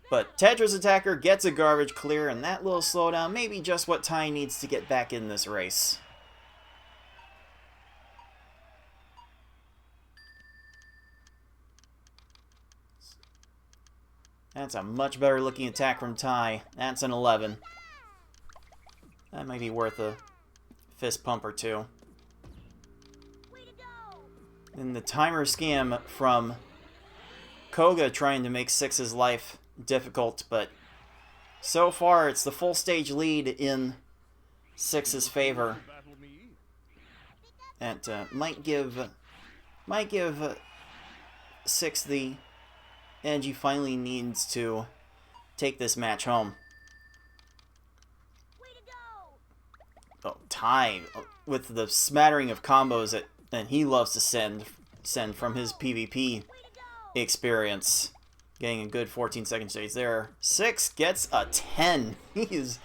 But TetrisAttakr gets a garbage clear, and that little slowdown may be just what Ty needs to get back in this race. That's a much better looking attack from Ty. That's an 11. That might be worth a fist pump or two. And the timer scam from Koga trying to make 6's life difficult, but so far it's the full stage lead in 6's favor. That might give 6 the edge he finally needs to take this match home. Oh, Ty, with the smattering of combos that he loves to send from his PvP experience. Getting a good 14-second stage there. 6 gets a 10. He is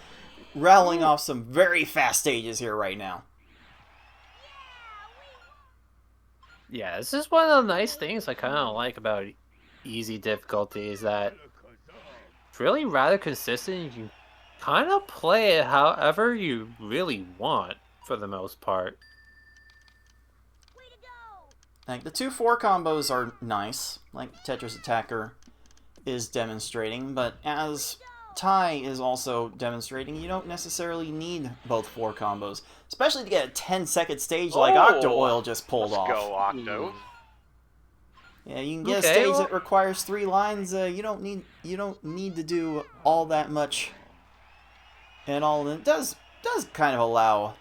rattling off some very fast stages here right now. Yeah, this is one of the nice things I kind of like about easy difficulty, is that it's really rather consistent. You can kind of play it however you really want for the most part. Like, the 2-4 combos are nice, like TetrisAttakr is demonstrating, but as Ty is also demonstrating, you don't necessarily need both 4 combos, especially to get a 10-second stage like OctoOil just pulled off. Let's go, Octo. Yeah, you can get a stage that requires 3 lines. You don't need to do all that much at all. And it does kind of allow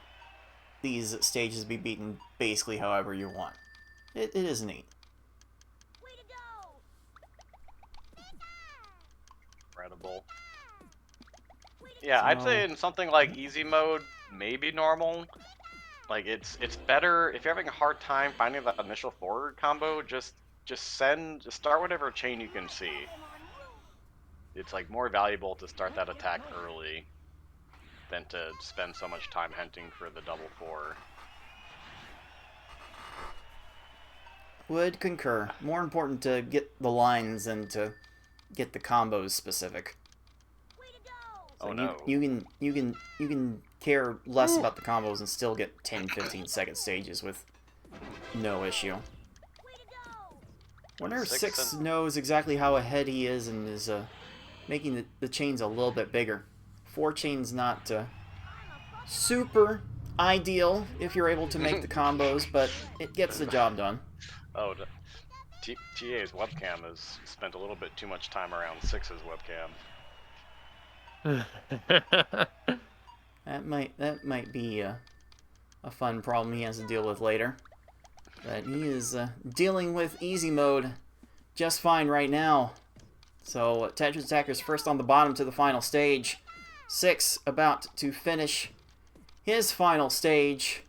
these stages to be beaten basically however you want. It is neat. Incredible. Yeah, I'd say in something like easy mode, maybe normal. Like it's better if you're having a hard time finding that initial forward combo. Just start whatever chain you can see. It's like more valuable to start that attack early than to spend so much time hunting for the double 4. Would concur. More important to get the lines than to get the combos specific. So Oh no. You can care less about the combos and still get 10-15 second stages with no issue. Wonder if 6 knows exactly how ahead he is and is making the chains a little bit bigger. 4 chains not super ideal if you're able to make the combos, but it gets the job done. Oh, TA's webcam has spent a little bit too much time around 6's webcam. That might be a fun problem he has to deal with later. But he is dealing with easy mode just fine right now. So TetrisAttakr first on the bottom to the final stage. 6 about to finish his final stage.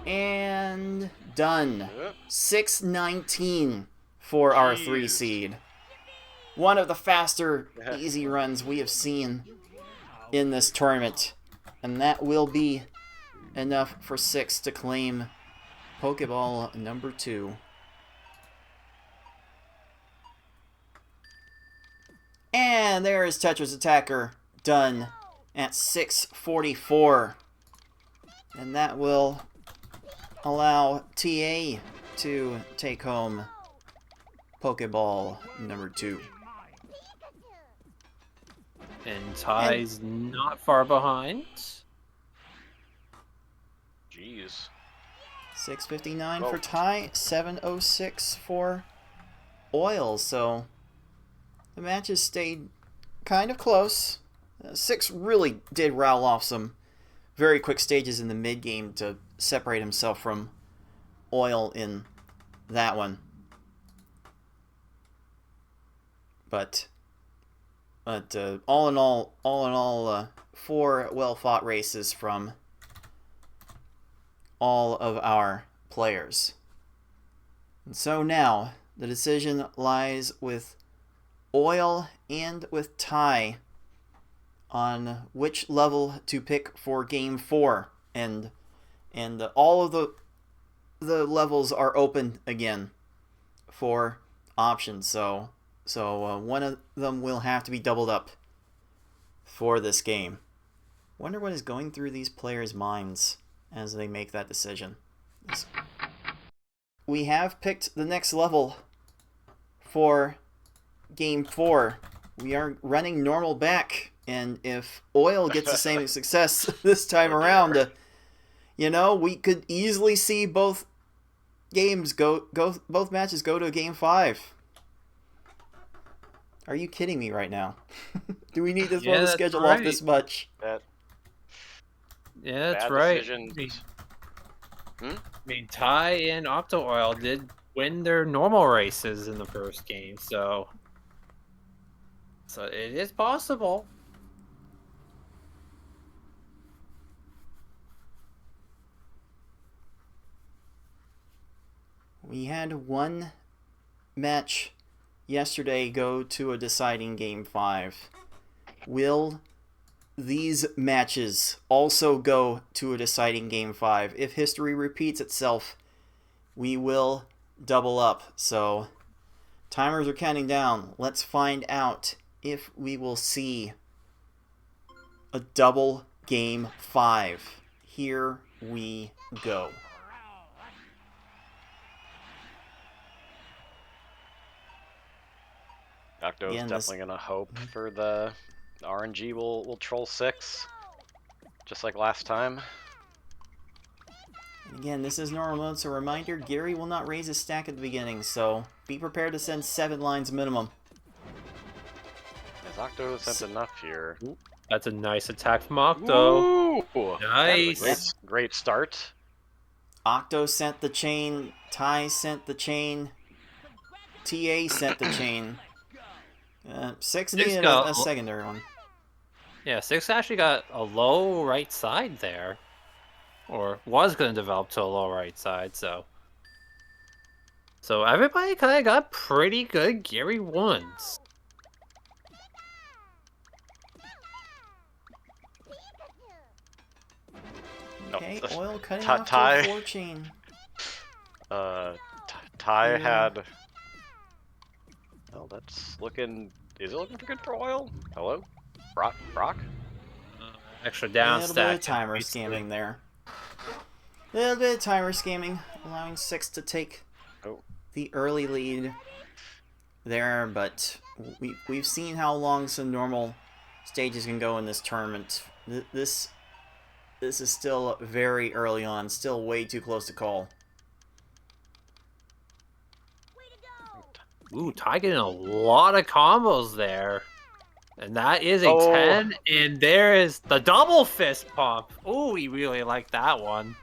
And done. 6:19 for our 3 seed. One of the faster easy runs we have seen in this tournament. And that will be enough for 6 to claim Pokeball number 2. And there is TetrisAttakr done at 6:44. And that will allow TA to take home Pokeball number 2. And Ty's not far behind. Jeez. 6:59 for Ty, 7:06 for Oil. So the matches stayed kind of close. 6 really did rattle off some very quick stages in the mid game to separate himself from Oil in that one. But all in all, 4 well-fought races from all of our players. And so now the decision lies with Oil and with Ty on which level to pick for Game 4, and all of the levels are open again for options. So one of them will have to be doubled up for this game. Wonder what is going through these players' minds as they make that decision. We have picked the next level for Game 4. We are running normal back, and if Oil gets the same success this time around, we could easily see both matches go to Game 5. Are you kidding me right now? Do we need to throw the schedule off this much? Yeah, that's Bad right. decisions. I mean, Ty and OctoOil did win their normal races in the first game, so it is possible. We had one match yesterday go to a deciding Game 5. Will these matches also go to a deciding Game 5? If history repeats itself, we will double up. So timers are counting down. Let's find out if we will see a double Game 5. Here we go. Octo's definitely gonna hope for the RNG will troll 6, just like last time. Again, this is normal mode, so reminder, Gary will not raise his stack at the beginning, so be prepared to send 7 lines minimum. Has Octo sent enough here? That's a nice attack from Octo. Ooh, Nice. Great start. Octo sent the chain, Ty sent the chain, TA sent the chain. 6 needed a secondary one. Yeah, 6 actually got a low right side there. Or was going to develop to a low right side, so everybody kind of got pretty good Gary ones. Okay, Oil cutting Ty- off to a 4 chain. Ty had... Well, that's looking... Is it looking good for Oil? Hello? Brock? Extra down A little stack. bit of timer scamming there. A little bit of timer scamming, allowing 6 to take the early lead there, but we've seen how long some normal stages can go in this tournament. This is still very early on, still way too close to call. Ooh, Ty getting a lot of combos there. And that is a Oh. 10, and there is the double fist pump. Ooh, we really like that one.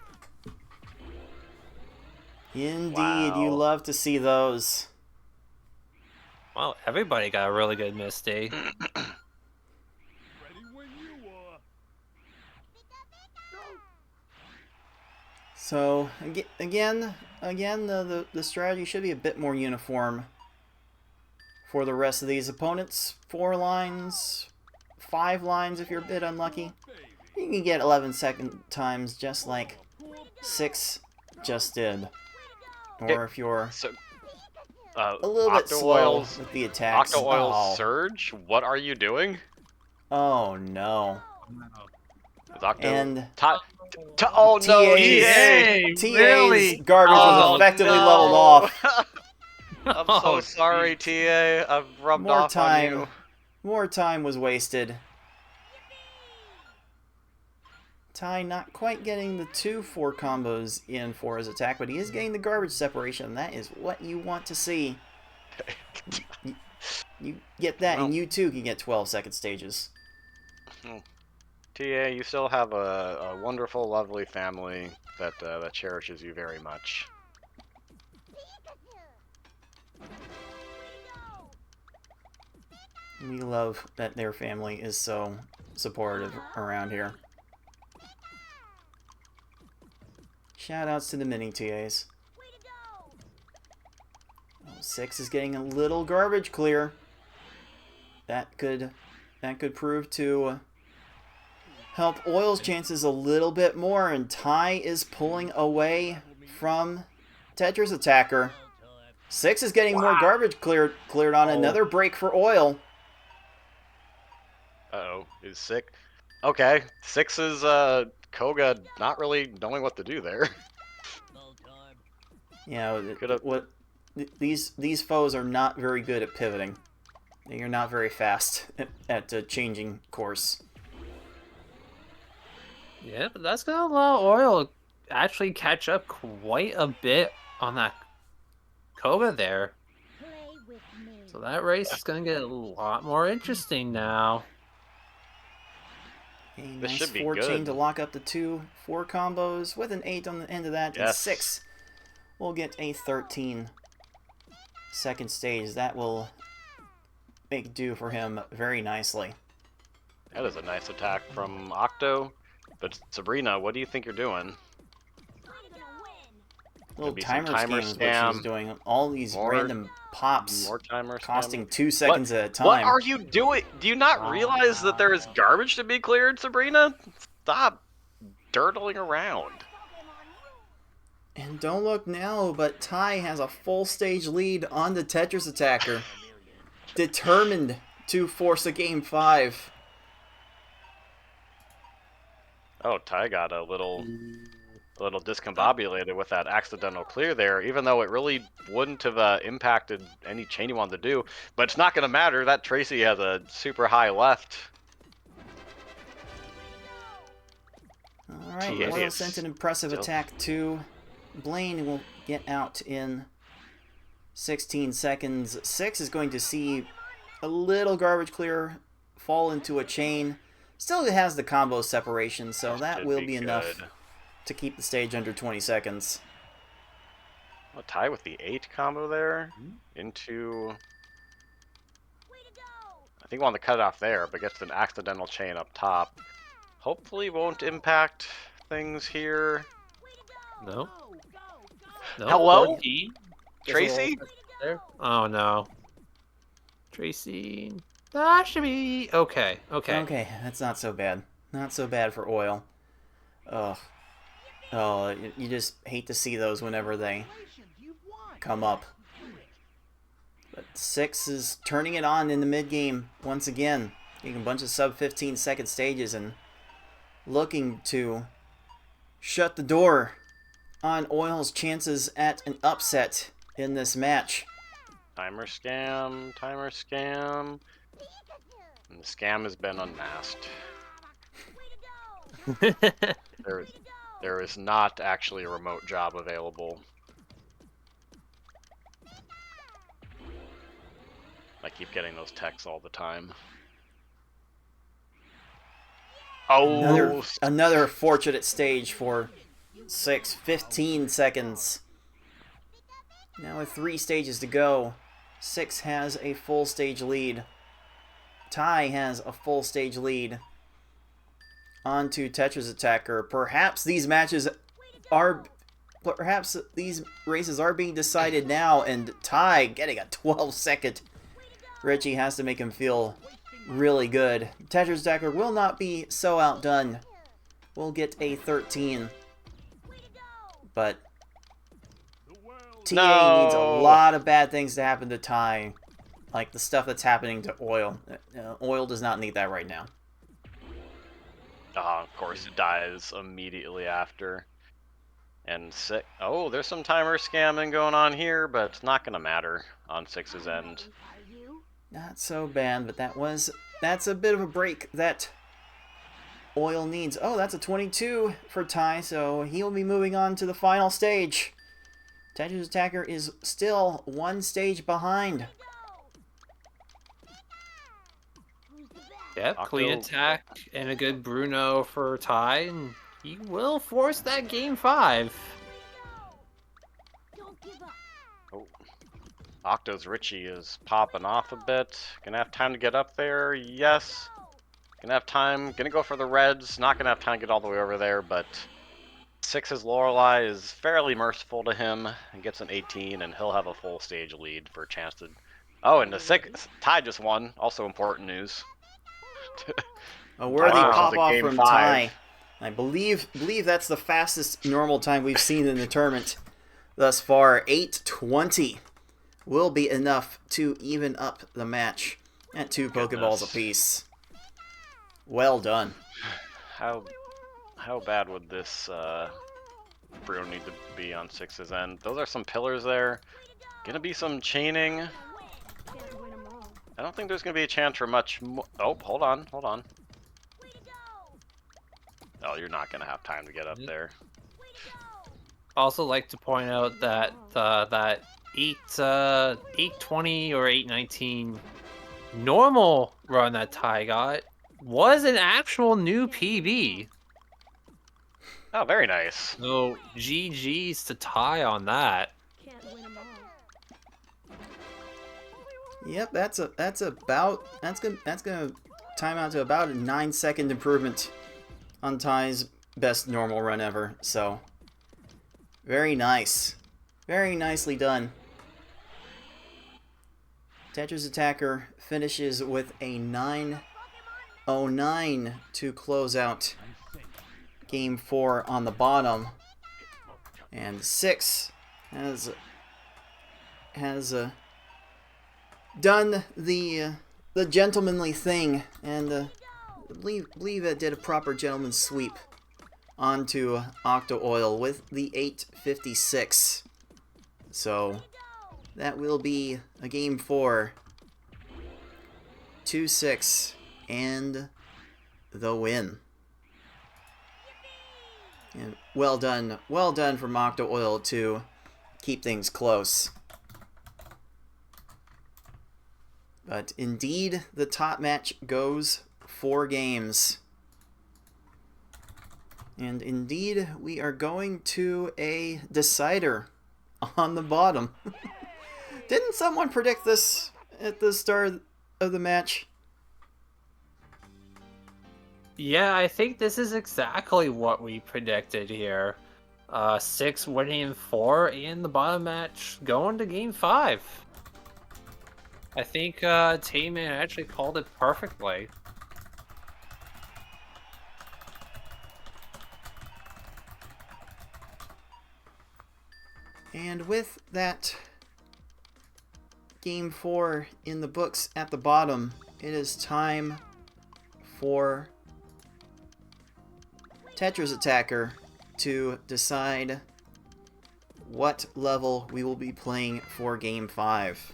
Indeed, you Wow. love to see those. Well, everybody got a really good Misty. So again, the strategy should be a bit more uniform for the rest of these opponents. 4 lines, 5 lines if you're a bit unlucky. You can get 11-second times just like 6 just did. Or if you're So, a little bit slow OctoOil's with the attacks. OctoOil's Surge. What are you doing? Oh no. Is Octo... And oh no, TA's TA! really? garbage was Oh, effectively no. leveled off. I'm so Oh, sorry, geez. TA. I've rubbed More off on you. More time was wasted. Ty not quite getting the 2-4 combos in for his attack, but he is getting the garbage separation. That is what you want to see. You get that, and you too can get 12-second stages. TA, you still have a wonderful, lovely family that that cherishes you very much. We love that their family is so supportive around here. Shoutouts to the mini TAs. Oh, 6 is getting a little garbage clear. That could prove to help Oil's chances a little bit more, and Ty is pulling away from TetrisAttakr. 6 is getting more garbage cleared on. Another break for Oil. Uh-oh, is 6... Okay, 6 is, Koga not really knowing what to do there. You know, Could've- these foes are not very good at pivoting. You're not very fast at changing course. Yeah, but that's going to allow Oil to actually catch up quite a bit on that Koga there. So that race is going to get a lot more interesting now. A This nice should be 4 chain good. to lock up the 2-4 combos with an 8 on the end of that, and Yes. 6 will get a 13-second stage. That will make do for him very nicely. That is a nice attack from Octo. But Sabrina, what do you think you're doing? Little be some timer timer scam is what scam. she's doing. All these More- random pops More timer costing scam? 2 seconds at a time. What are you doing? Do you not realize that there is garbage to be cleared, Sabrina? Stop dirtling around. And don't look now, but Ty has a full stage lead on the TetrisAttakr. Determined to force a game 5. Oh, Ty got a little discombobulated with that accidental clear there, even though it really wouldn't have impacted any chain he wanted to do. But it's not going to matter. That Tracy has a super high left. Alright, TA Oil is sent an impressive still- attack to Blaine. Will get out in 16 seconds. 6 is going to see a little garbage clear fall into a chain. Still has the combo separation, so that should will be enough good. to keep the stage under 20 seconds. A tie with the 8 combo there into... I think I want to cut it off there, but gets an accidental chain up top. Hopefully won't impact things here. No. No. Hello? 14. Tracy? There. Oh no. Tracy. That should be okay. Okay. Okay, that's not so bad. Not so bad for Oil. Ugh. Oh, you just hate to see those whenever they come up. But 6 is turning it on in the mid-game once again. Getting a bunch of sub-15 second stages and looking to shut the door on Oil's chances at an upset in this match. Timer scam, timer scam. And the scam has been unmasked. There is not actually a remote job available. I keep getting those texts all the time. Oh, Another fortunate stage for 6. 15 seconds. Now with 3 stages to go, 6 has a full stage lead. Ty has a full stage lead. On to TetrisAttakr. Perhaps these races are being decided now, and Ty getting a 12-second. Richie has to make him feel really good. TetrisAttakr will not be so outdone. We'll get a 13. But TA needs a lot of bad things to happen to Ty. Like the stuff that's happening to Oil. Oil does not need that right now. Of course, it dies immediately after. And 6. Oh, there's some timer scamming going on here, but it's not going to matter on 6's end. Not so bad, but that's a bit of a break that Oil needs. Oh, that's a 22 for Ty, so he'll be moving on to the final stage. TetrisAttakr is still 1 stage behind. Yep, clean attack and a good Bruno for Ty, and he will force that game 5. Oh. Octo's Richie is popping off a bit. Gonna have time to get up there, yes. Gonna have time, gonna go for the reds. Not gonna have time to get all the way over there, but 6's Lorelei is fairly merciful to him and gets an 18, and he'll have a full stage lead for a chance to... Oh, and the 6, Ty just won. Also important news. A worthy pop-off from 5. Ty. I believe that's the fastest normal time we've seen in the tournament thus far. 8:20 will be enough to even up the match at 2 Pokeballs apiece. Well done. How bad would this Bruno need to be on 6's end? Those are some pillars there. Gonna be some chaining. I don't think there's gonna be a chance for much more. Oh, hold on. Oh, you're not gonna have time to get up there. Also like to point out that that 820 or 819 normal run that Ty got was an actual new PB. Oh, very nice. So GG's to Ty on that. Yep, that's gonna time out to about a 9-second improvement on Ty's best normal run ever. So very nice. Very nicely done. TetrisAttakr finishes with a 9:09 to close out Game 4 on the bottom. And 6 has done the gentlemanly thing, and I believe it did a proper gentleman's sweep onto OctoOil with the 856. So that will be a Game 4, 2-6, and the win. And well done from OctoOil to keep things close. But indeed, the top match goes 4 games. And indeed, we are going to a decider on the bottom. Didn't someone predict this at the start of the match? Yeah, I think this is exactly what we predicted here. 6 winning 4, and the bottom match going to Game 5. I think Tayman actually called it perfectly. And with that Game 4 in the books at the bottom, it is time for TetrisAttakr to decide what level we will be playing for Game 5.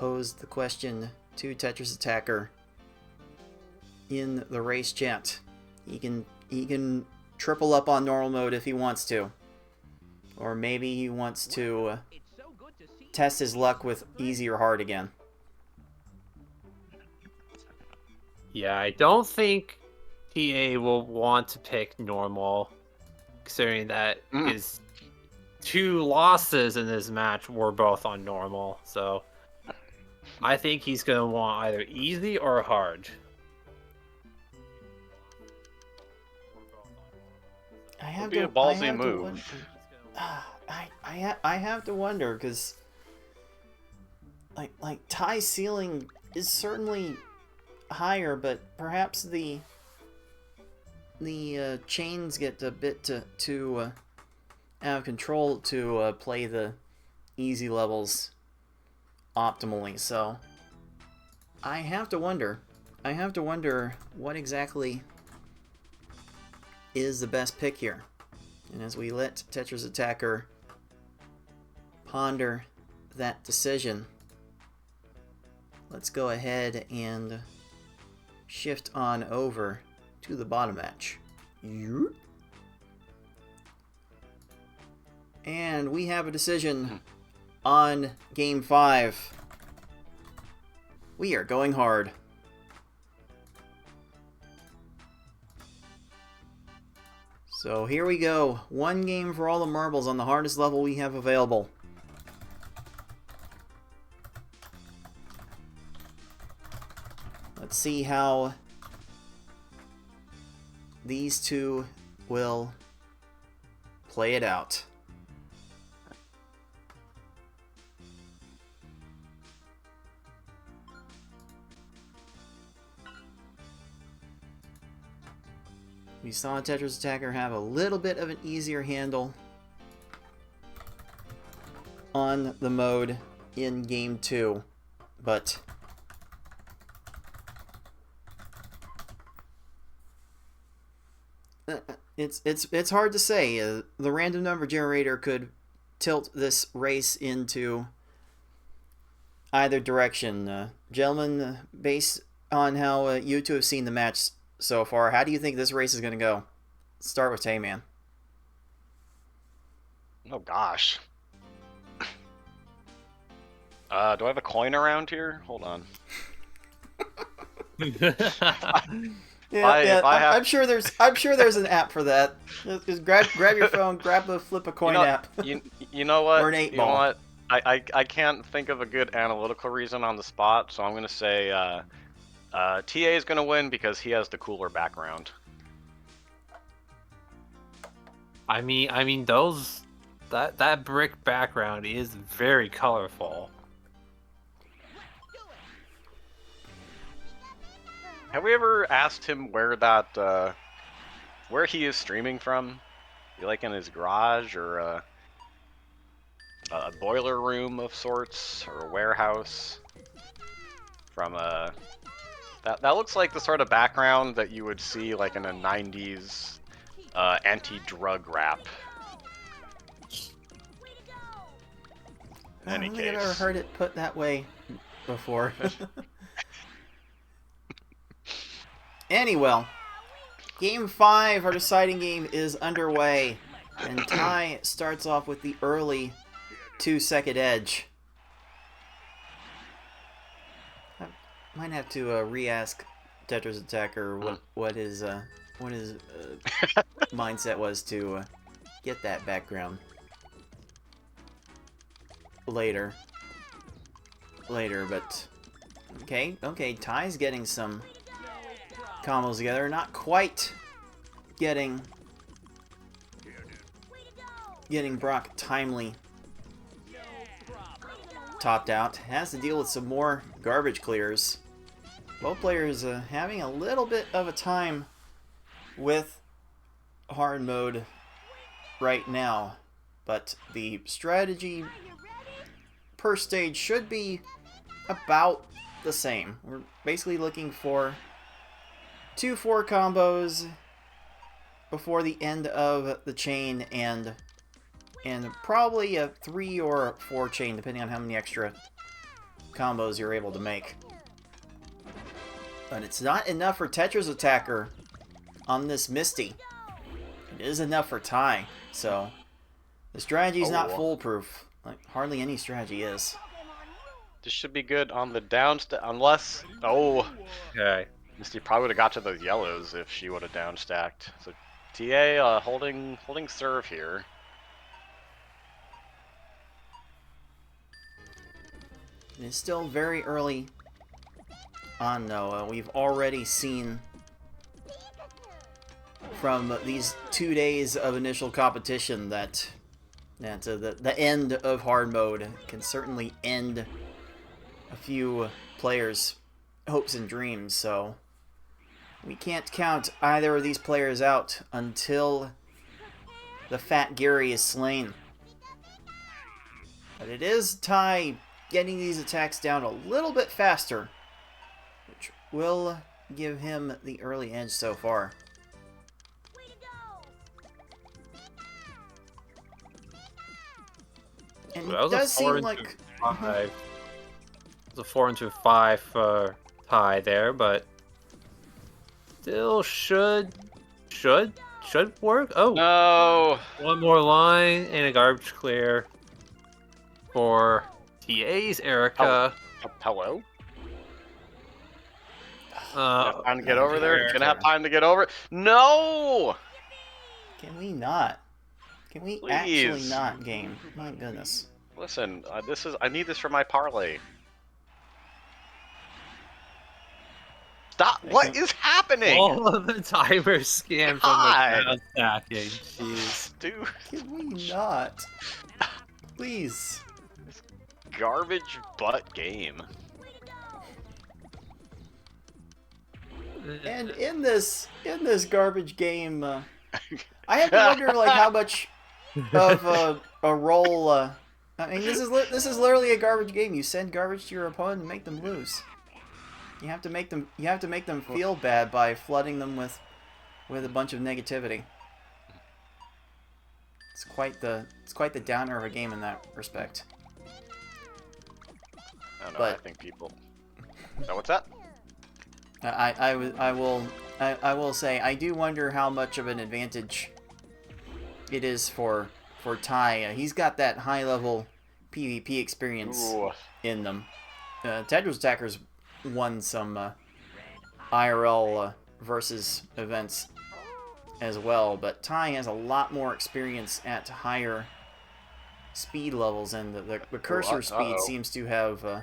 pose the question to TetrisAttakr in the race chat. He can triple up on normal mode if he wants to. Or maybe he wants to test his luck with easy or hard again. Yeah, I don't think TA will want to pick normal, considering that his 2 losses in this match were both on normal. So I think he's going to want either easy or hard. It'd be a ballsy move. I have to wonder, because like Ty's ceiling is certainly higher, but perhaps the chains get a bit too out of control to play the easy levels optimally. So I have to wonder what exactly is the best pick here. And as we let TetrisAttakr ponder that decision, let's go ahead and shift on over to the bottom match. And we have a decision on Game 5. We are going hard. So here we go. 1 game for all the marbles on the hardest level we have available. Let's see how these two will play it out. We saw TetrisAttakr have a little bit of an easier handle on the mode in Game 2, but it's hard to say. The random number generator could tilt this race into either direction. Gentlemen, based on how you two have seen the match so far, how do you think this race is going to go? Let's start with Tayman. Oh gosh. Do I have a coin around here? Hold on. I'm sure there's an app for that. Just grab your phone, flip a coin app. You know what? Or an 8 You ball. know what? I can't think of a good analytical reason on the spot, so I'm gonna say TA is gonna win because he has the cooler background. I mean that brick background is very colorful. Have we ever asked him where that where he is streaming from? Be like in his garage or a boiler room of sorts or a warehouse? From a that looks like the sort of background that you would see like in a 90s anti-drug rap. In I any don't think I've case. ever heard it put that way before. Anyway, Game 5, our deciding game, is underway. And Ty starts off with the early 2-second edge. I might have to re-ask TetrisAttakr what his mindset was to get that background later, but okay, Ty's getting some combos together, not quite getting Brock timely topped out. Has to deal with some more garbage clears. Both players having a little bit of a time with hard mode right now, but the strategy per stage should be about the same. We're basically looking for 2-4 combos before the end of the chain, and probably a 3 or 4 chain, depending on how many extra combos you're able to make. But it's not enough for TetrisAttakr on this Misty. It is enough for Ty, so the strategy's not foolproof. Like, hardly any strategy is. This should be good on the downstack, unless... Oh! Okay. Misty probably would have got to those yellows if she would have downstacked. So TA holding serve here. It's still very early on, though. We've already seen from these 2 days of initial competition that the end of hard mode can certainly end a few players' hopes and dreams, so we can't count either of these players out until the Fat Gary is slain. But it is Ty getting these attacks down a little bit faster, which will give him the early edge so far. And Well, it does seem like... It was a 4 into 5 for Ty there, but still should work. Oh, No! one more line and a garbage clear for TA's Erica. Hello? Uh, Time to get over there? Gonna have time to get over it? No! Can we not? Can we actually Please. not game? My goodness. Listen, I need this for my parlay. Stop! What is happening? all of the timers scanned from God. the ground stacking. Jeez. Dude, Can we not? Please. garbage butt game. And in this garbage game, I have to wonder like how much of a role. I mean, this is literally a garbage game. You send garbage to your opponent and make them lose. You have to make them feel bad by flooding them with a bunch of negativity. It's quite the downer of a game in that respect. I don't know. But- I think people. So what's that? I will say I do wonder how much of an advantage it is for Ty. He's got that high level PvP experience Ooh. in them. TetrisAttakr won some IRL versus events as well, but Ty has a lot more experience at higher speed levels, and the cursor speed seems to have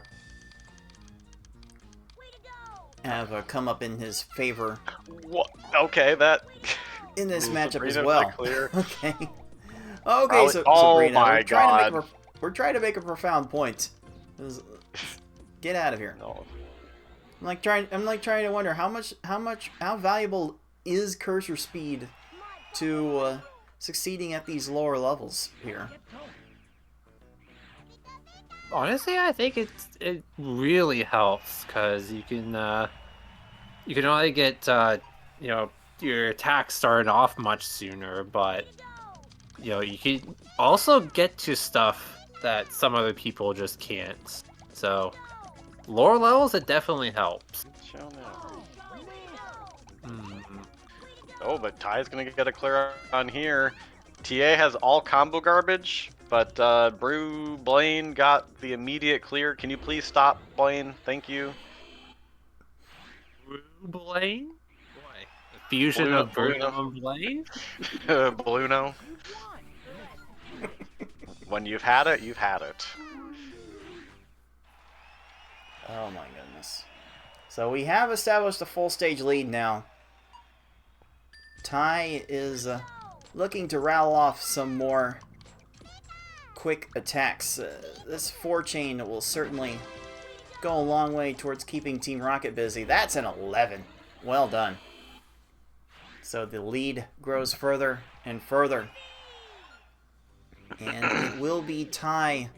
come up in his favor What? Okay, that. in this matchup as Sabrina, well. clear. Okay. Okay, Oh, so oh Sabrina, my God. we're trying to make a profound point. Get out of here. No. I'm like trying to wonder how valuable is cursor speed to succeeding at these lower levels here. Honestly, I think it really helps because you can only get your attack started off much sooner, but you can also get to stuff that some other people just can't. So lower levels, it definitely helps. Show now. Hmm. Oh, but Ty's gonna get a clear on here. TA has all combo garbage, but Blaine got the immediate clear. Can you please stop, Blaine? Thank you. Blaine? Boy, the fusion of Bruno and Blaine? Bluno. When you've had it, you've had it. Oh my goodness. So we have established a full stage lead now. Ty is looking to rattle off some more quick attacks. This 4-chain will certainly go a long way towards keeping Team Rocket busy. That's an 11. Well done. So the lead grows further and further. And it will be Ty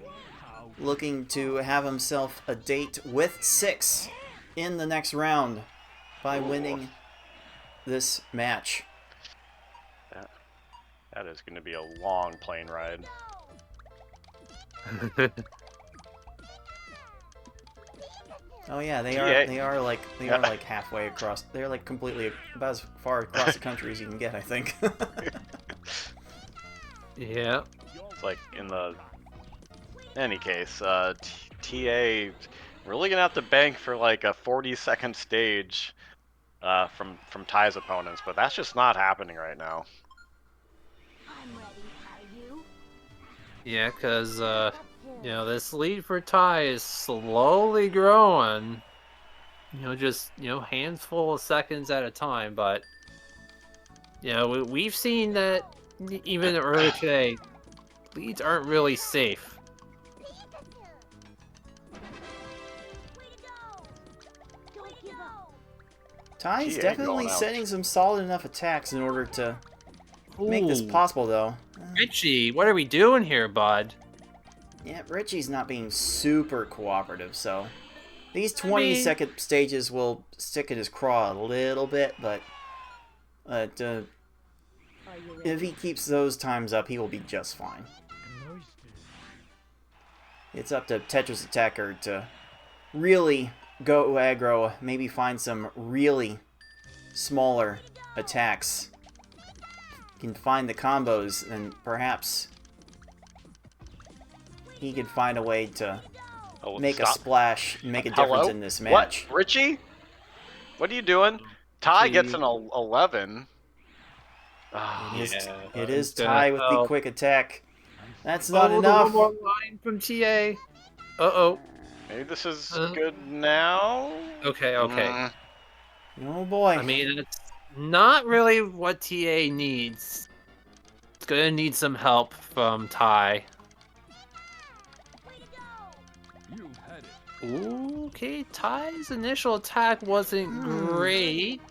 looking to have himself a date with 6 in the next round by winning this match. That is going to be a long plane ride. Oh yeah, they Yeah. are. They are like halfway across. They're like completely about as far across the country as you can get, I think. Yeah. It's like in the. In any case, TA really gonna have to bank for like a 40-second stage from Ty's opponents, but that's just not happening right now. I'm ready. Are you? Yeah, because, you know, this lead for Ty is slowly growing. You know, just, you know, handful of seconds at a time, but, you know, we've seen that even earlier today, leads aren't really safe. Don't give up. Ty's TA definitely going out. setting some solid enough attacks in order to make this Ooh. possible, though. Richie, what are we doing here, bud? Yeah, Richie's not being super cooperative, so these I mean- 20-second stages will stick in his craw a little bit, but Are you ready? if he keeps those times up, he will be just fine. It's up to TetrisAttakr to really go aggro, maybe find some really smaller attacks. Can find the combos, and perhaps he could find a way to make a Stop. splash and make a Hello? difference in this match. What, Richie? What are you doing? Ty Richie. gets an 11. Ah, It is, Yeah, it is that's gonna Ty with the help. quick attack. That's not Oh, enough. one more line from TA. Uh-oh. maybe this is Uh. good now. Okay. Mm, Oh boy. I mean, it's not really what TA needs. It's gonna need some help from Ty. Okay, Ty's initial attack wasn't great.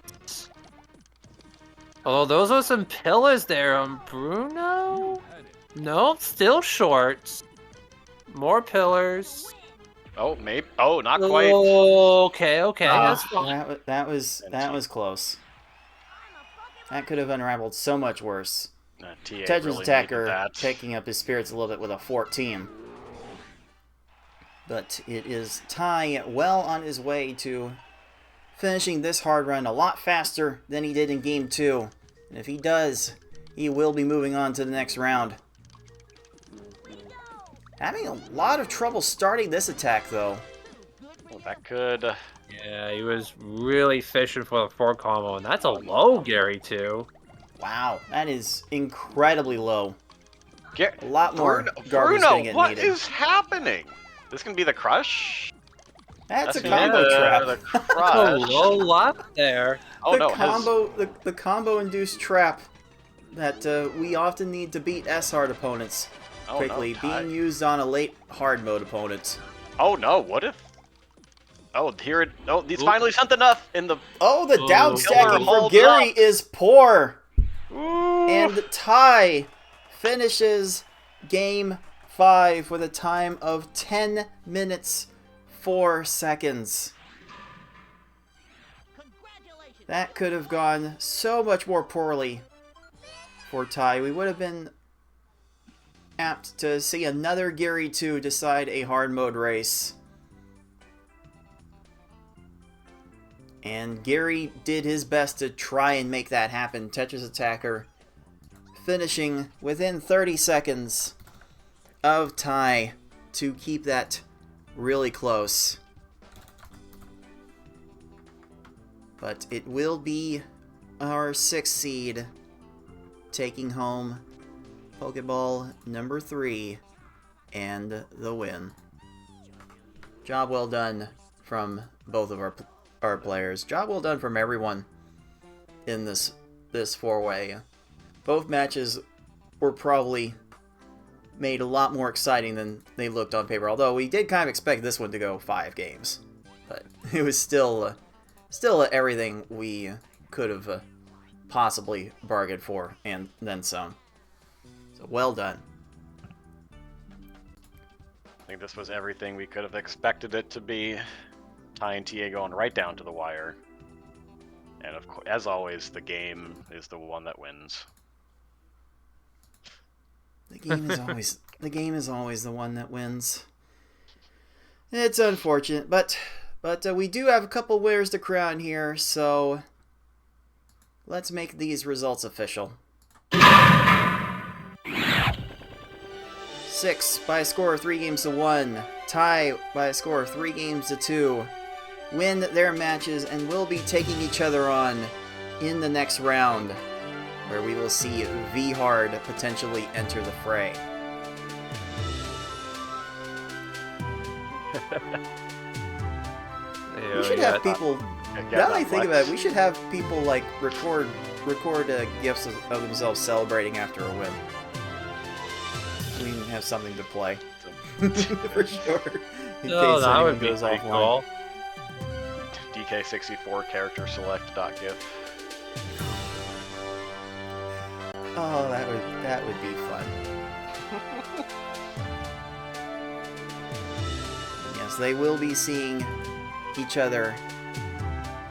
Although those are some pillars there on Bruno. Nope, still short. More pillars. oh, maybe. Oh, not quite. Okay, that's Ah, fine. that was close. That could have unraveled so much worse. TA really needed TetrisAttakr that. picking up his spirits a little bit with a 14. But it is Ty well on his way to finishing this hard run a lot faster than he did in Game 2. And if he does, he will be moving on to the next round. Having a lot of trouble starting this attack, though. Well, that could. Yeah, he was really fishing for the 4 combo, and that's a low Gary too. Wow, that is incredibly low. Get A lot more garbage Bruno, gonna get what needed. is happening? This can be the crush? That's a gonna be combo the trap. crush. A low lot there. Oh the no, combo, the combo-induced trap that we often need to beat S-hard opponents Oh, quickly, no, Ty. being used on a late hard mode opponent. Oh no, what if? Oh, here it. Oh, he's Ooh. finally sent enough in the. Oh, the down Killer stacking from holds Gary up. is poor, Ooh. and Ty finishes Game 5 with a time of 10 minutes 4 seconds. That could have gone so much more poorly for Ty. We would have been apt to see another Gary 2 decide a hard mode race. And Gary did his best to try and make that happen. TetrisAttakr finishing within 30 seconds of Ty to keep that really close. But it will be our 6th seed taking home Pokeball number 3 and the win. Job well done from both of our players. Job well done from everyone in this 4-way. Both matches were probably made a lot more exciting than they looked on paper. Although we did kind of expect this one to go 5 games, but it was still everything we could have possibly bargained for, and then some. So well done. I think this was everything we could have expected it to be. Ty and TA going right down to the wire. And of course, as always, the game is the one that wins. The game is always the one that wins. It's unfortunate, but But we do have a couple winners to crown here, so let's make these results official. 6 by a score of 3-1. Tie by a score of 3-2. Win their matches and will be taking each other on in the next round, where we will see V-Hard potentially enter the fray. We should have people. Now that I think about it, we should have people like record gifs of themselves celebrating after a win. We can have something to play for sure. In Oh, case that anyone would be goes pretty offline. cool. DK64 character select.gif. Oh, that would be fun. Yes, they will be seeing each other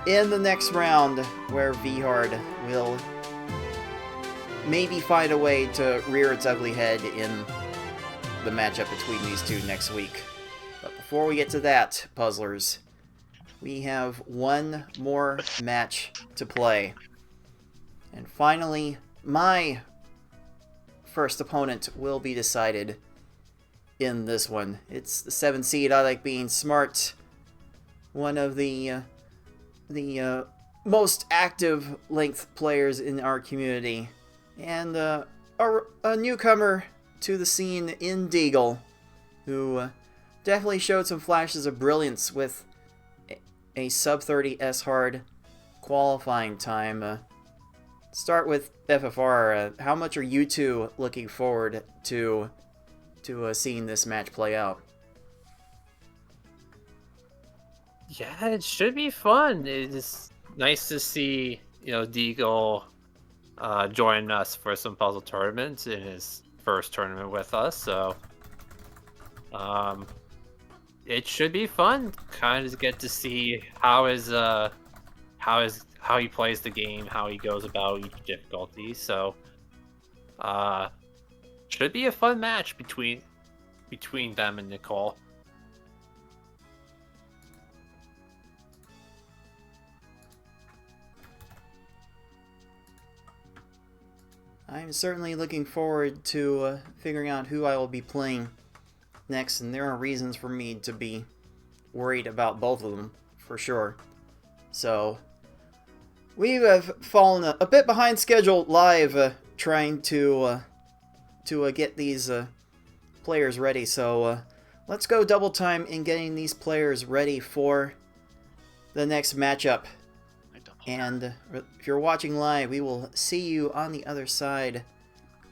in the next round, where V-Hard will maybe find a way to rear its ugly head in the matchup between these two next week. But before we get to that, puzzlers, we have one more match to play. And finally, my first opponent will be decided in this one. It's the 7 seed I Like Being Smart, one of the most active length players in our community, and a newcomer to the scene in Deagle, who definitely showed some flashes of brilliance with a sub-30 S-Hard qualifying time. Start with FFR. How much are you two looking forward to seeing this match play out? Yeah, it should be fun. It's nice to see, Deagle join us for some puzzle tournaments in his first tournament with us. So, it should be fun. Kind of get to see how he plays the game, how he goes about each difficulty. So, should be a fun match between them and Nicole. I'm certainly looking forward to figuring out who I will be playing next, and there are reasons for me to be worried about both of them, for sure. So, we have fallen a bit behind schedule live, trying to get these players ready. So, let's go double time in getting these players ready for the next matchup. And if you're watching live, we will see you on the other side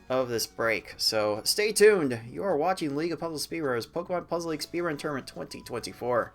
of this break. So stay tuned. You are watching League of Puzzle Speedrunners Pokemon Puzzle League Speedrun Tournament 2024.